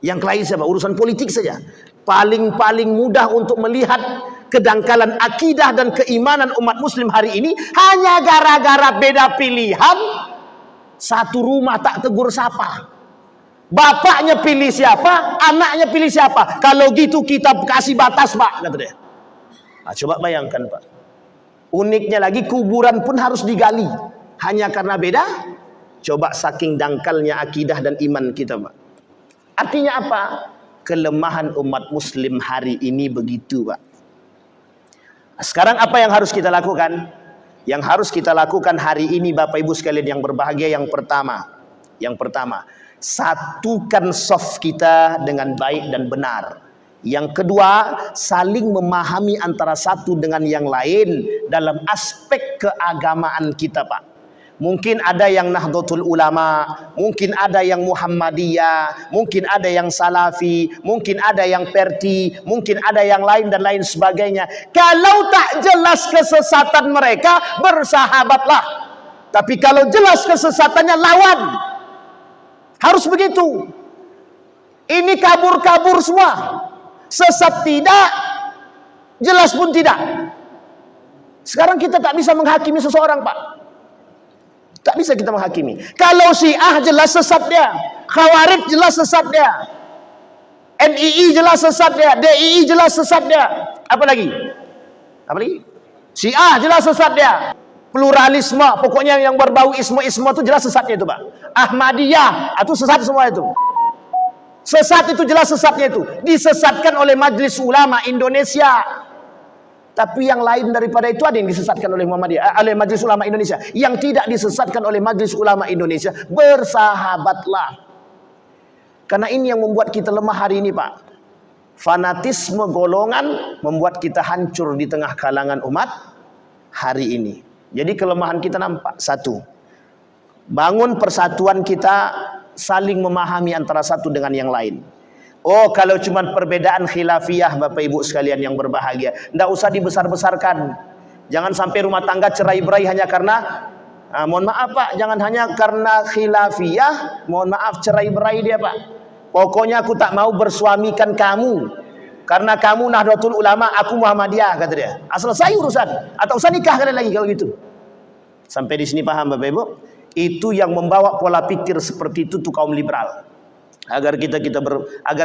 Yang kelahi siapa? Urusan politik saja. Paling mudah untuk melihat kedangkalan akidah dan keimanan umat muslim hari ini hanya gara-gara beda pilihan. Satu rumah tak tegur sapa. Bapaknya pilih siapa, anaknya pilih siapa. Kalau gitu kita kasih batas, Pak, kata dia. Nah, coba bayangkan, Pak. Uniknya lagi, kuburan pun harus digali hanya karena beda. Coba saking dangkalnya akidah dan iman kita, Pak. Artinya apa? Kelemahan umat muslim hari ini begitu, Pak. Sekarang apa yang harus kita lakukan? Yang harus kita lakukan hari ini, Bapak Ibu sekalian yang berbahagia, yang pertama, satukan soft kita dengan baik dan benar. Yang kedua, saling memahami antara satu dengan yang lain dalam aspek keagamaan kita, Pak. Mungkin ada yang Nahdlatul Ulama, mungkin ada yang Muhammadiyah, mungkin ada yang Salafi, mungkin ada yang Perti, mungkin ada yang lain dan lain sebagainya. Kalau tak jelas kesesatan mereka, bersahabatlah. Tapi kalau jelas kesesatannya, lawan. Harus begitu. Ini kabur-kabur semua. Sesat tidak, jelas pun tidak. Sekarang kita tak bisa menghakimi seseorang, Pak. Tak bisa kita menghakimi. Kalau Syiah jelas sesat dia, Khawarij jelas sesat dia, NII jelas sesat dia, DII jelas sesat dia. Apa lagi? Syiah jelas sesat dia. Pluralisme, pokoknya yang berbau isme itu jelas sesatnya itu, Pak. Ahmadiyah, itu sesat semua itu. Sesat itu jelas sesatnya itu. Disesatkan oleh Majelis Ulama Indonesia. Tapi yang lain daripada itu ada yang disesatkan oleh Muhammadiyah, oleh Majelis Ulama Indonesia. Yang tidak disesatkan oleh Majelis Ulama Indonesia, bersahabatlah. Karena ini yang membuat kita lemah hari ini, Pak. Fanatisme golongan membuat kita hancur di tengah kalangan umat hari ini. Jadi kelemahan kita nampak. Satu, bangun persatuan kita, saling memahami antara satu dengan yang lain. Oh, kalau cuma perbedaan khilafiyah, Bapak Ibu sekalian yang berbahagia, tidak usah dibesar-besarkan. Jangan sampai rumah tangga cerai-berai hanya karena, mohon maaf, Pak, jangan hanya karena khilafiyah, mohon maaf, cerai-berai dia, Pak. Pokoknya aku tak mau bersuamikan kamu, karena kamu Nahdlatul Ulama, aku Muhammadiyah, kata dia. Selesai urusan. Atau usah nikah kalian lagi kalau gitu. Sampai di sini paham, Bapak Ibu? Itu yang membawa pola pikir seperti itu tuh kaum liberal. agar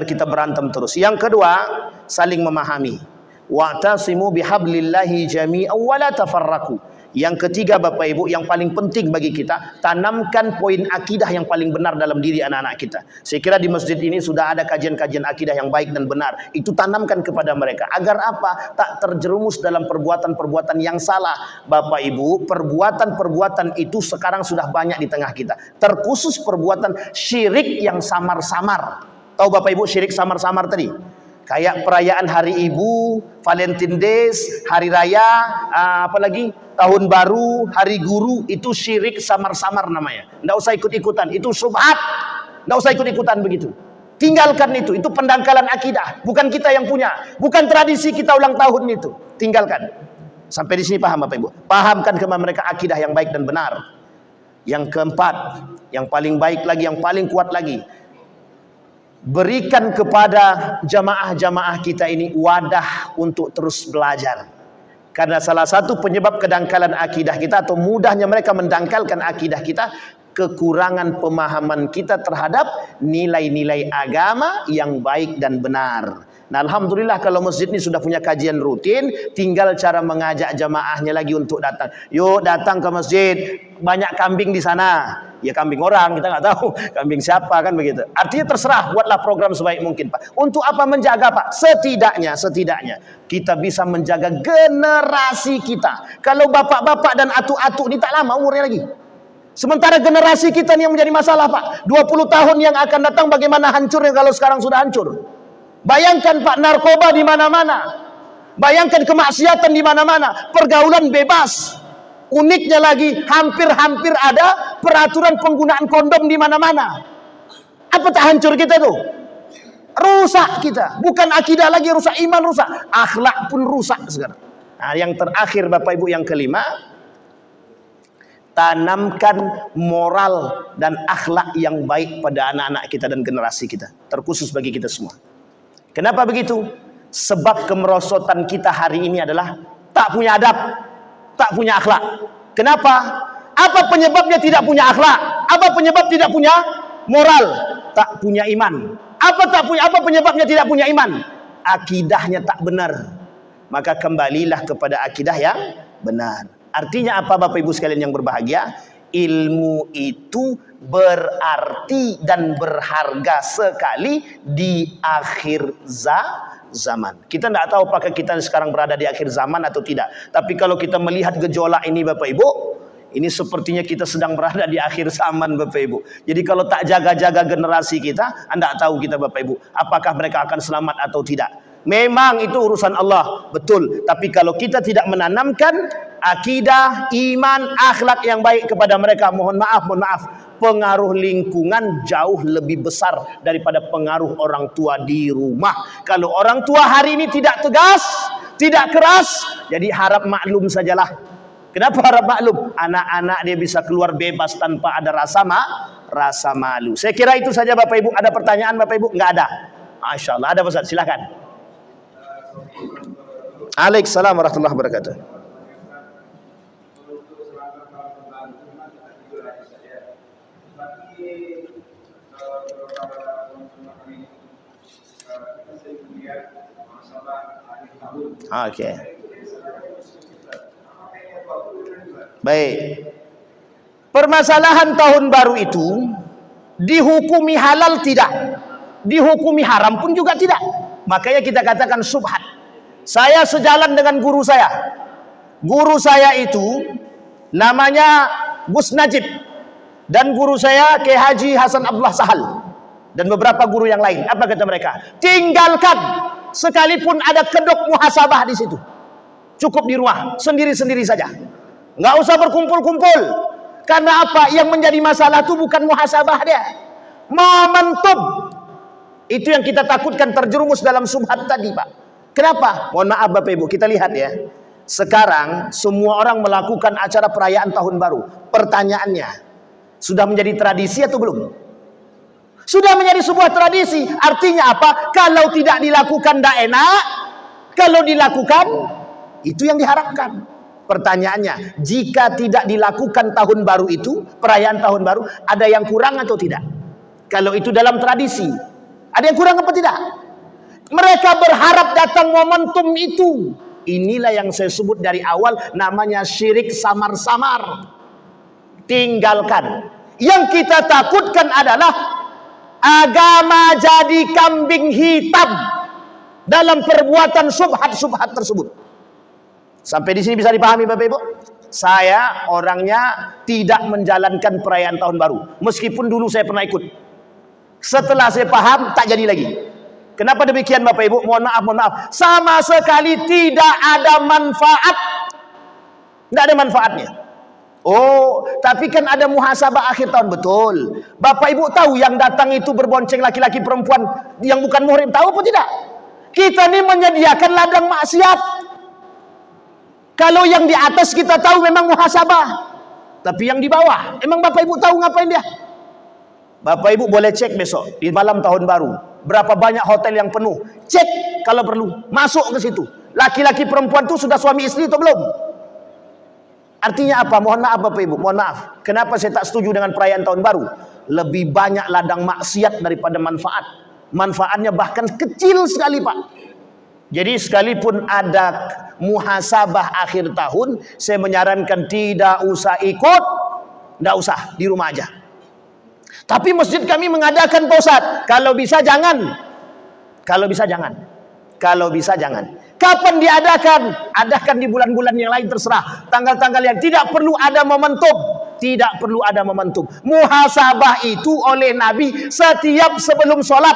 kita berantem terus. Yang kedua, saling memahami. Wa'tasimu bihablillahi jami'an wa la tafarraqu. Yang ketiga Bapak Ibu, yang paling penting bagi kita, tanamkan poin akidah yang paling benar dalam diri anak-anak kita. Saya kira di masjid ini sudah ada kajian-kajian akidah yang baik dan benar. Itu tanamkan kepada mereka. Agar apa? Tak terjerumus dalam perbuatan-perbuatan yang salah. Bapak Ibu, perbuatan-perbuatan itu sekarang sudah banyak di tengah kita. Terkhusus perbuatan syirik yang samar-samar. Tahu Bapak Ibu syirik samar-samar tadi? Kayak perayaan Hari Ibu, Valentine Days, Hari Raya, apalagi Tahun Baru, Hari Guru, itu syirik samar-samar namanya. Nggak usah ikut-ikutan, itu syubhat. Nggak usah ikut-ikutan begitu. Tinggalkan itu pendangkalan akidah. Bukan kita yang punya, bukan tradisi kita ulang tahun itu. Tinggalkan. Sampai di sini paham Bapak Ibu? Pahamkan kepada mereka akidah yang baik dan benar. Yang keempat, yang paling baik lagi, yang paling kuat lagi, berikan kepada jamaah-jamaah kita ini wadah untuk terus belajar. Karena salah satu penyebab kedangkalan akidah kita atau mudahnya mereka mendangkalkan akidah kita, kekurangan pemahaman kita terhadap nilai-nilai agama yang baik dan benar. Nah, alhamdulillah kalau masjid ini sudah punya kajian rutin, tinggal cara mengajak jamaahnya lagi untuk datang. Yuk datang ke masjid, banyak kambing di sana. Ya kambing orang, kita nggak tahu kambing siapa kan begitu. Artinya terserah, buatlah program sebaik mungkin Pak. Untuk apa menjaga Pak? Setidaknya kita bisa menjaga generasi kita. Kalau bapak-bapak dan atu-atu ini tak lama umurnya lagi. Sementara generasi kita ini yang menjadi masalah Pak. 20 tahun yang akan datang bagaimana hancurnya kalau sekarang sudah hancur. Bayangkan Pak, narkoba di mana-mana. Bayangkan kemaksiatan di mana-mana. Pergaulan bebas. Uniknya lagi, hampir-hampir ada peraturan penggunaan kondom di mana-mana. Apa tak hancur kita tuh? Rusak kita. Bukan akidah lagi rusak, iman rusak. Akhlak pun rusak sekarang. Nah, yang terakhir Bapak Ibu, yang kelima, tanamkan moral dan akhlak yang baik pada anak-anak kita dan generasi kita. Terkhusus bagi kita semua. Kenapa begitu? Sebab kemerosotan kita hari ini adalah tak punya adab, tak punya akhlak. Kenapa? Apa penyebabnya tidak punya akhlak? Apa penyebab tidak punya moral? Tak punya iman. Apa penyebabnya tidak punya iman? Akidahnya tak benar. Maka kembalilah kepada akidah yang benar. Artinya apa Bapak Ibu sekalian yang berbahagia? Ilmu itu berarti dan berharga sekali di akhir zaman. Kita tidak tahu apakah kita sekarang berada di akhir zaman atau tidak. Tapi kalau kita melihat gejolak ini Bapak Ibu, ini sepertinya kita sedang berada di akhir zaman Bapak Ibu. Jadi kalau tak jaga-jaga generasi kita, Anda tahu kita Bapak Ibu, apakah mereka akan selamat atau tidak. Memang itu urusan Allah, betul. Tapi kalau kita tidak menanamkan akidah, iman, akhlak yang baik kepada mereka, mohon maaf, pengaruh lingkungan jauh lebih besar daripada pengaruh orang tua di rumah. Kalau orang tua hari ini tidak tegas, tidak keras, jadi harap maklum sajalah. Kenapa harap maklum? Anak-anak dia bisa keluar bebas tanpa ada rasa malu. Saya kira itu saja Bapak Ibu. Ada pertanyaan Bapak Ibu? Enggak ada. Masya Allah. Ada Ustaz, silakan. Waalaikumsalam warahmatullahi wabarakatuh. Oke. Baik. Permasalahan tahun baru itu dihukumi halal tidak, dihukumi haram pun juga tidak. Makanya kita katakan subhat. Saya sejalan dengan guru saya. Guru saya itu namanya Gus Najib, dan guru saya Kiai Haji Hasan Abdullah Sahal, dan beberapa guru yang lain. Apa kata mereka? Tinggalkan, sekalipun ada kedok muhasabah di situ. Cukup di rumah, sendiri-sendiri saja. Nggak usah berkumpul-kumpul. Karena apa? Yang menjadi masalah itu bukan muhasabah dia, momentum. Itu yang kita takutkan terjerumus dalam subhat tadi Pak. Kenapa? Mohon maaf Bapak Ibu, kita lihat ya. Sekarang semua orang melakukan acara perayaan tahun baru. Pertanyaannya, sudah menjadi tradisi atau belum? Sudah menjadi sebuah tradisi. Artinya apa? Kalau tidak dilakukan tidak enak. Kalau dilakukan, itu yang diharapkan. Pertanyaannya, jika tidak dilakukan tahun baru itu, perayaan tahun baru, ada yang kurang atau tidak? Kalau itu dalam tradisi, ada yang kurang apa tidak? Mereka berharap datang momentum itu. Inilah yang saya sebut dari awal, namanya syirik samar-samar. Tinggalkan. Yang kita takutkan adalah agama jadi kambing hitam dalam perbuatan subhat-subhat tersebut. Sampai di sini bisa dipahami Bapak Ibu? Saya orangnya tidak menjalankan perayaan tahun baru, meskipun dulu saya pernah ikut. Setelah saya paham, tak jadi lagi. Kenapa demikian Bapak Ibu? Mohon maaf. Sama sekali tidak ada manfaat. Tidak ada manfaatnya. Oh, tapi kan ada muhasabah akhir tahun. Betul. Bapak Ibu tahu yang datang itu berbonceng laki-laki perempuan yang bukan muhrim. Tahu apa tidak? Kita ini menyediakan ladang maksiat. Kalau yang di atas kita tahu memang muhasabah. Tapi yang di bawah, emang Bapak Ibu tahu ngapain dia? Bapak Ibu boleh cek besok di malam tahun baru, berapa banyak hotel yang penuh. Cek kalau perlu, masuk ke situ. Laki-laki perempuan itu sudah suami istri atau belum? Artinya apa? Mohon maaf Bapak Ibu, mohon maaf. Kenapa saya tak setuju dengan perayaan tahun baru? Lebih banyak ladang maksiat daripada manfaat. Manfaatnya bahkan kecil sekali Pak. Jadi sekalipun ada muhasabah akhir tahun, saya menyarankan tidak usah ikut, tidak usah, di rumah aja. Tapi masjid kami mengadakan Pak Ustaz. Kalau bisa jangan. Kalau bisa jangan. Kalau bisa jangan. Kapan diadakan? Adakan di bulan-bulan yang lain terserah. Tanggal-tanggal yang tidak perlu ada momentum. Tidak perlu ada momentum. Muhasabah itu oleh Nabi setiap sebelum sholat.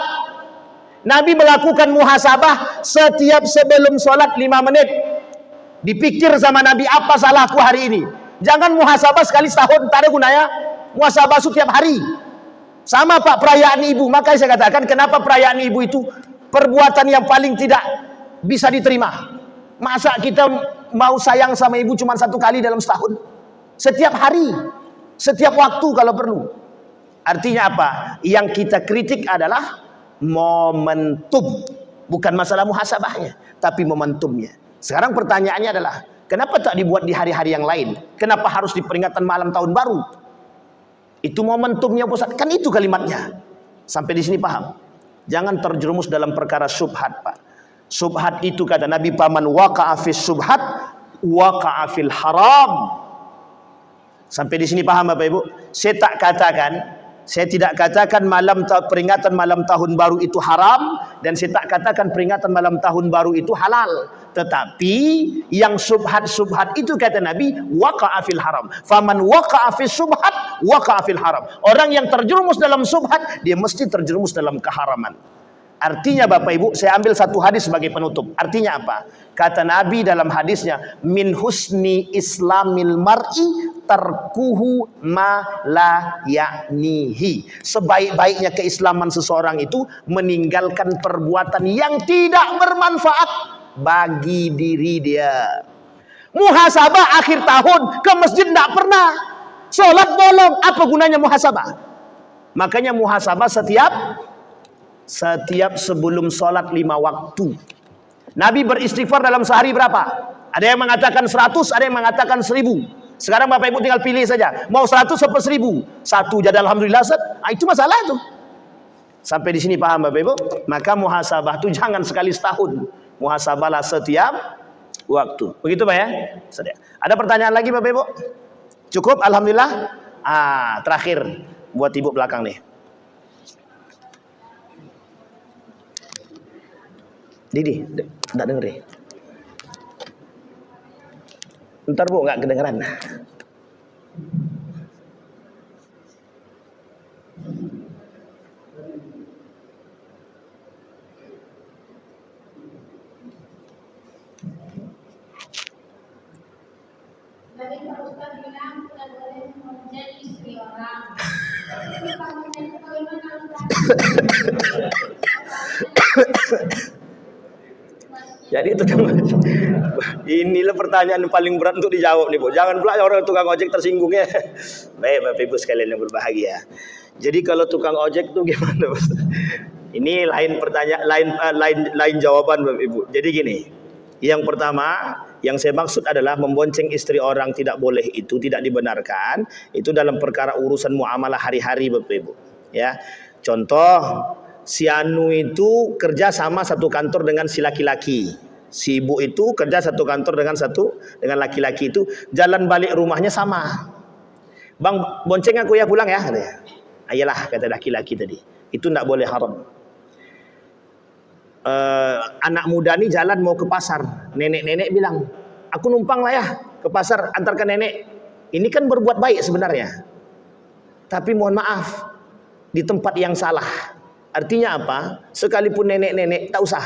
Nabi melakukan muhasabah setiap sebelum sholat 5 menit. Dipikir sama Nabi, apa salahku hari ini? Jangan muhasabah sekali setahun, tak ada gunanya. Muhasabah setiap hari. Sama Pak, perayaan ibu. Makanya saya katakan, kenapa perayaan ibu itu perbuatan yang paling tidak bisa diterima. Masa kita mau sayang sama ibu cuma 1 kali dalam setahun? Setiap hari, setiap waktu kalau perlu. Artinya apa? Yang kita kritik adalah momentum. Bukan masalah muhasabahnya, tapi momentumnya. Sekarang pertanyaannya adalah, kenapa tak dibuat di hari-hari yang lain? Kenapa harus di peringatan malam tahun baru? Itu momentumnya Ustaz. Kan itu kalimatnya. Sampai di sini paham? Jangan terjerumus dalam perkara subhat Pak. Subhat itu kata Nabi, paman waqa'a fis subhat waqa'a fil haram. Sampai di sini paham Bapak Ibu? Saya tidak katakan peringatan malam tahun baru itu haram, dan saya tak katakan peringatan malam tahun baru itu halal. Tetapi yang subhat-subhat itu kata Nabi, waqa'a fil haram. Faman waqa'a fis subhat waqa'a fil haram. Orang yang terjerumus dalam subhat, dia mesti terjerumus dalam keharaman. Artinya Bapak Ibu, saya ambil satu hadis sebagai penutup. Artinya apa? Kata Nabi dalam hadisnya, min husni islamil mar'i tarkuhu ma la ya'nihi. Sebaik-baiknya keislaman seseorang itu meninggalkan perbuatan yang tidak bermanfaat bagi diri dia. Muhasabah akhir tahun, ke masjid tidak pernah, sholat bolong, apa gunanya muhasabah? Makanya muhasabah setiap sebelum sholat 5 waktu. Nabi beristighfar dalam sehari berapa? Ada yang mengatakan 100, ada yang mengatakan 1000. Sekarang Bapak Ibu tinggal pilih saja, mau 100 atau 1000. Satu jadi alhamdulillah. Itu masalah tuh. Sampai di sini paham Bapak Ibu? Maka muhasabah itu jangan sekali setahun. Muhasabahlah setiap waktu. Begitu Pak ya? Ada pertanyaan lagi Bapak Ibu? Cukup? Alhamdulillah. Terakhir buat Ibu belakang nih. Didi, enggak denger deh. Ntar Bu, enggak kedengeran. Tadi Pak Ustaz bilang tidak boleh menjadi istri orang. Tapi kalau menjadi bagaimana Ustaz? Jadi itu inilah pertanyaan paling berat untuk dijawab nih Bu. Jangan pula orang tukang ojek tersinggung ya. Baik Bapak Ibu sekalian yang berbahagia. Jadi kalau tukang ojek tuh gimana Mas? Ini lain pertanyaan, lain jawaban Bapak Ibu. Jadi gini. Yang pertama, yang saya maksud adalah membonceng istri orang tidak boleh, itu tidak dibenarkan. Itu dalam perkara urusan muamalah hari-hari Bapak Ibu. Ya. Contoh, si Anu itu kerja sama satu kantor dengan si laki-laki. Si ibu itu kerja satu kantor dengan laki-laki itu, jalan balik rumahnya sama. Bang, bonceng aku ya pulang ya, katanya. Ayolah, kata laki-laki tadi. Itu tidak boleh, haram. Anak muda nih jalan mau ke pasar. Nenek-nenek bilang, aku numpang lah ya ke pasar, antarkan nenek. Ini kan berbuat baik sebenarnya. Tapi mohon maaf, di tempat yang salah. Artinya apa? Sekalipun nenek-nenek, tak usah.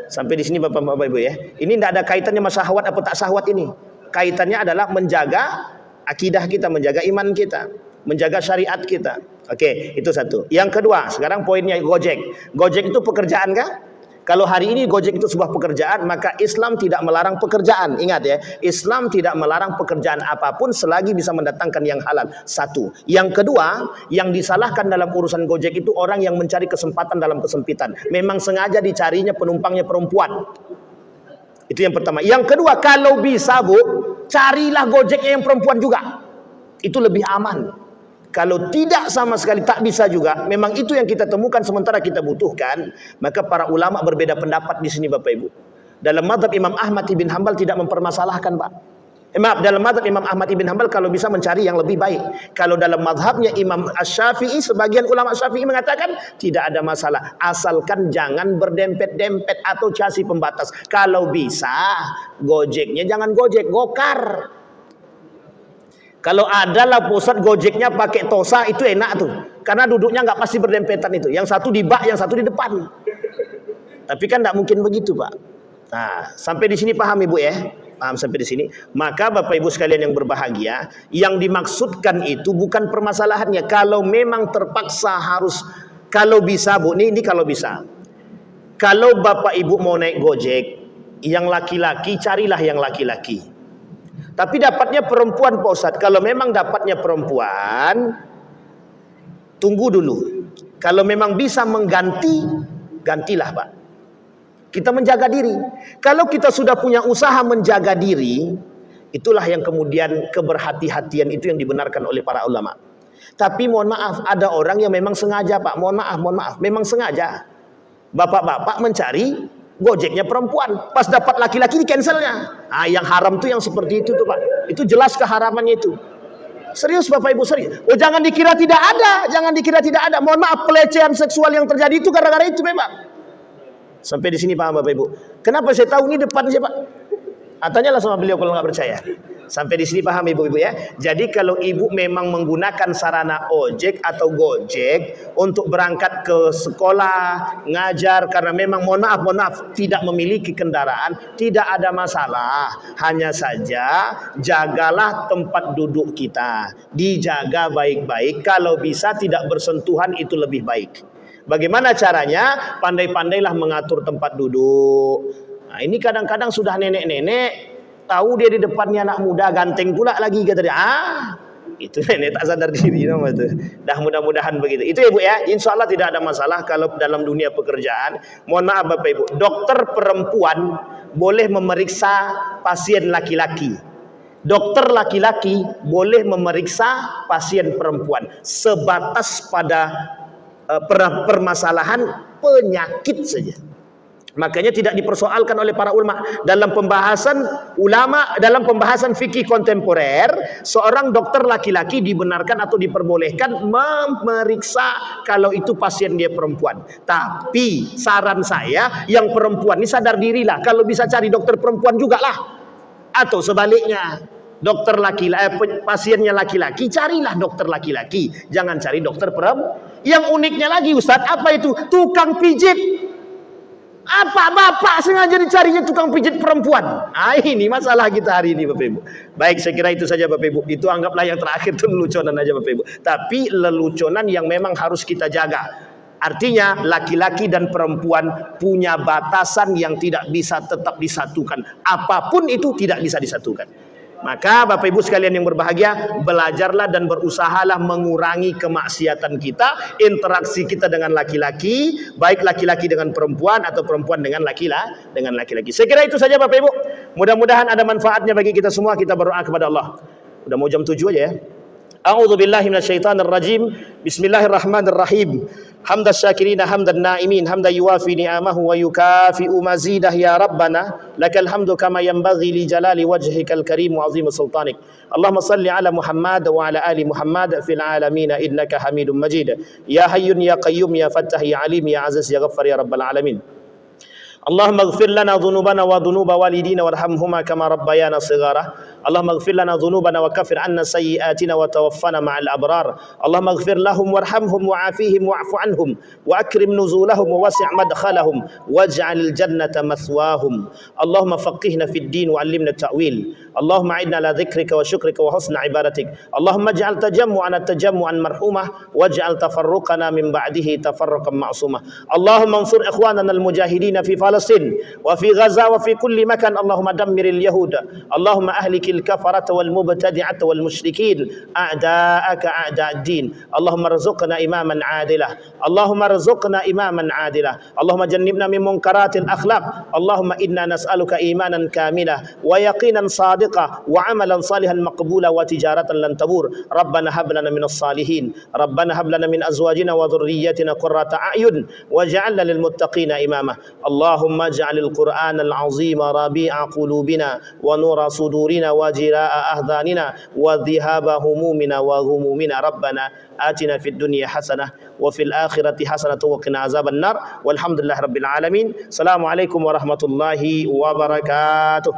Sampai di sini Bapak-Bapak Ibu ya. Ini tidak ada kaitannya sama syahwat apa tak syahwat ini. Kaitannya adalah menjaga akidah kita, menjaga iman kita, menjaga syariat kita. Oke, itu satu. Yang kedua, sekarang poinnya Gojek. Gojek itu pekerjaan kah? Kalau hari ini Gojek itu sebuah pekerjaan, maka Islam tidak melarang pekerjaan. Ingat ya, Islam tidak melarang pekerjaan apapun selagi bisa mendatangkan yang halal. Satu. Yang kedua, yang disalahkan dalam urusan Gojek itu orang yang mencari kesempatan dalam kesempitan. Memang sengaja dicarinya penumpangnya perempuan. Itu yang pertama. Yang kedua, kalau bisa Bu, carilah Gojeknya yang perempuan juga. Itu lebih aman. Kalau tidak sama sekali tak bisa juga, memang itu yang kita temukan sementara kita butuhkan, maka para ulama berbeda pendapat di sini Bapak Ibu. Dalam mazhab Imam Ahmad ibn Hanbal tidak mempermasalahkan, Pak. Dalam mazhab Imam Ahmad ibn Hanbal kalau bisa mencari yang lebih baik. Kalau dalam mazhabnya Imam Asy-Syafi'i, sebagian ulama Syafi'i mengatakan tidak ada masalah, asalkan jangan berdempet-dempet atau kasih pembatas. Kalau bisa, Gojeknya jangan Gojek, Gokar. Kalau adalah pusat Gojeknya pakai tosa, itu enak tuh. Karena duduknya nggak pasti berdempetan itu. Yang satu di bak, yang satu di depan. Tapi kan nggak mungkin begitu, Pak. Nah, sampai di sini paham Ibu ya? Paham sampai di sini? Maka Bapak Ibu sekalian yang berbahagia, yang dimaksudkan itu bukan permasalahannya. Kalau memang terpaksa harus, kalau bisa Bu, ini kalau bisa. Kalau Bapak Ibu mau naik Gojek, yang laki-laki carilah yang laki-laki. Tapi dapatnya perempuan Pak Ustadz. Kalau memang dapatnya perempuan, tunggu dulu. Kalau memang bisa mengganti, gantilah Pak. Kita menjaga diri. Kalau kita sudah punya usaha menjaga diri, itulah yang kemudian keberhati-hatian itu yang dibenarkan oleh para ulama. Tapi mohon maaf, ada orang yang memang sengaja Pak. Mohon maaf, memang sengaja. Bapak-bapak mencari Gojeknya perempuan, pas dapat laki-laki di cancelnya. Ah, yang haram tuh yang seperti itu tuh Pak. Itu jelas keharamannya itu. Serius Bapak Ibu, serius. Oh, jangan dikira tidak ada, jangan dikira tidak ada. Mohon maaf, pelecehan seksual yang terjadi itu gara-gara itu memang. Sampai di sini paham Bapak Ibu. Kenapa saya tahu ini depan siapa? Tanyalah sama beliau kalau nggak percaya. Sampai di sini paham Ibu-ibu ya. Jadi kalau Ibu memang menggunakan sarana ojek atau Gojek untuk berangkat ke sekolah, ngajar, karena memang mohon maaf tidak memiliki kendaraan, tidak ada masalah. Hanya saja jagalah tempat duduk kita, dijaga baik-baik. Kalau bisa tidak bersentuhan itu lebih baik. Bagaimana caranya? Pandai-pandailah mengatur tempat duduk. Nah, ini kadang-kadang sudah nenek-nenek tahu dia di depannya anak muda, ganteng pula lagi, kata dia. Itu nenek tak sadar diri nama itu. Dah mudah-mudahan begitu. Itu ya Bu ya. Insya Allah tidak ada masalah kalau dalam dunia pekerjaan. Mohon maaf Bapak Ibu, dokter perempuan boleh memeriksa pasien laki-laki. Dokter laki-laki boleh memeriksa pasien perempuan sebatas pada permasalahan penyakit saja. Makanya tidak dipersoalkan oleh para ulama dalam pembahasan fikih kontemporer. Seorang dokter laki-laki dibenarkan atau diperbolehkan memeriksa kalau itu pasien dia perempuan. Tapi saran saya, yang perempuan ini sadar dirilah. Kalau bisa cari dokter perempuan juga lah. Atau sebaliknya, dokter laki-laki, pasiennya laki-laki, carilah dokter laki-laki. Jangan cari dokter perempuan. Yang uniknya lagi Ustadz, apa itu? Tukang pijit. Apa bapak sengaja dicarinya tukang pijit perempuan? Nah, ini masalah kita hari ini Bapak Ibu. Baik, saya kira itu saja Bapak Ibu. Itu anggaplah yang terakhir itu leluconan aja Bapak Ibu. Tapi leluconan yang memang harus kita jaga. Artinya laki-laki dan perempuan punya batasan yang tidak bisa tetap disatukan. Apapun itu tidak bisa disatukan. Maka Bapak Ibu sekalian yang berbahagia, belajarlah dan berusahalah mengurangi kemaksiatan kita, interaksi kita dengan laki-laki, baik laki-laki dengan perempuan atau perempuan dengan laki-laki. Saya kira itu saja Bapak Ibu. Mudah-mudahan ada manfaatnya bagi kita semua. Kita berdoa kepada Allah. Udah mau jam 7 aja ya. A'udzubillahi minasyaitonirrajim. Bismillahirrahmanirrahim. حمد الشاكرين حمد النائمين حمدا يوافي نعمه ويكافئ مزيده يا ربنا لك الحمد كما ينبغي لجلال وجهك الكريم وعظيم سلطانك اللهم صل على محمد وعلى آل محمد في العالمين إنك حميد مجيد يا حي يا قيوم يا فتاح يا عليم يا عزيز يا غفار يا رب العالمين اللهم اغفر لنا ذنوبنا وذنوب والدينا وارحمهما كما ربيانا صغارا اللهم اغفر لنا ذنوبنا وكفر عنا سيئاتنا وتوفنا مع الأبرار اللهم اغفر لهم وارحمهم وعافيهم واعف عنهم وأكرم نزولهم ووسع مدخلهم واجعل الجنة مثواهم اللهم فقهنا في الدين وعلمنا التأويل اللهم أعنا على ذكرك وشكرك وحسن عبادتك اللهم اجعل تجمعنا تجمعا مرحوما واجعل تفرقنا من بعده تفرقا معصوما اللهم انصر إخواننا المجاهدين في فلسطين وفي غزة وفي كل مكان اللهم دمر اليهود اللهم أهلك الكفرة والمبتدعة والمشركين أعداءك أعداء الدين اللهم ارزقنا إماما عادلا اللهم ارزقنا إماما عادلا اللهم جنبنا من منكرات الأخلاق اللهم إنا نسألك إيمانا كاملا ويقينا صادقا وعملا صالحا مقبولا وتجارة لن تبور ربنا هب لنا من الصالحين ربنا هب لنا من أزواجنا وذرياتنا قرة أعين واجعلنا للمتقين إماما اللهم اجعل القرآن العظيم ربيع قلوبنا ونور صدورنا وجلاء أحزاننا وذهاب همومنا وغمومنا ربنا آتنا في الدنيا حسنة وفي الآخرة حسنة وقنا عذاب النار والحمد لله رب العالمين السلام عليكم ورحمة الله وبركاته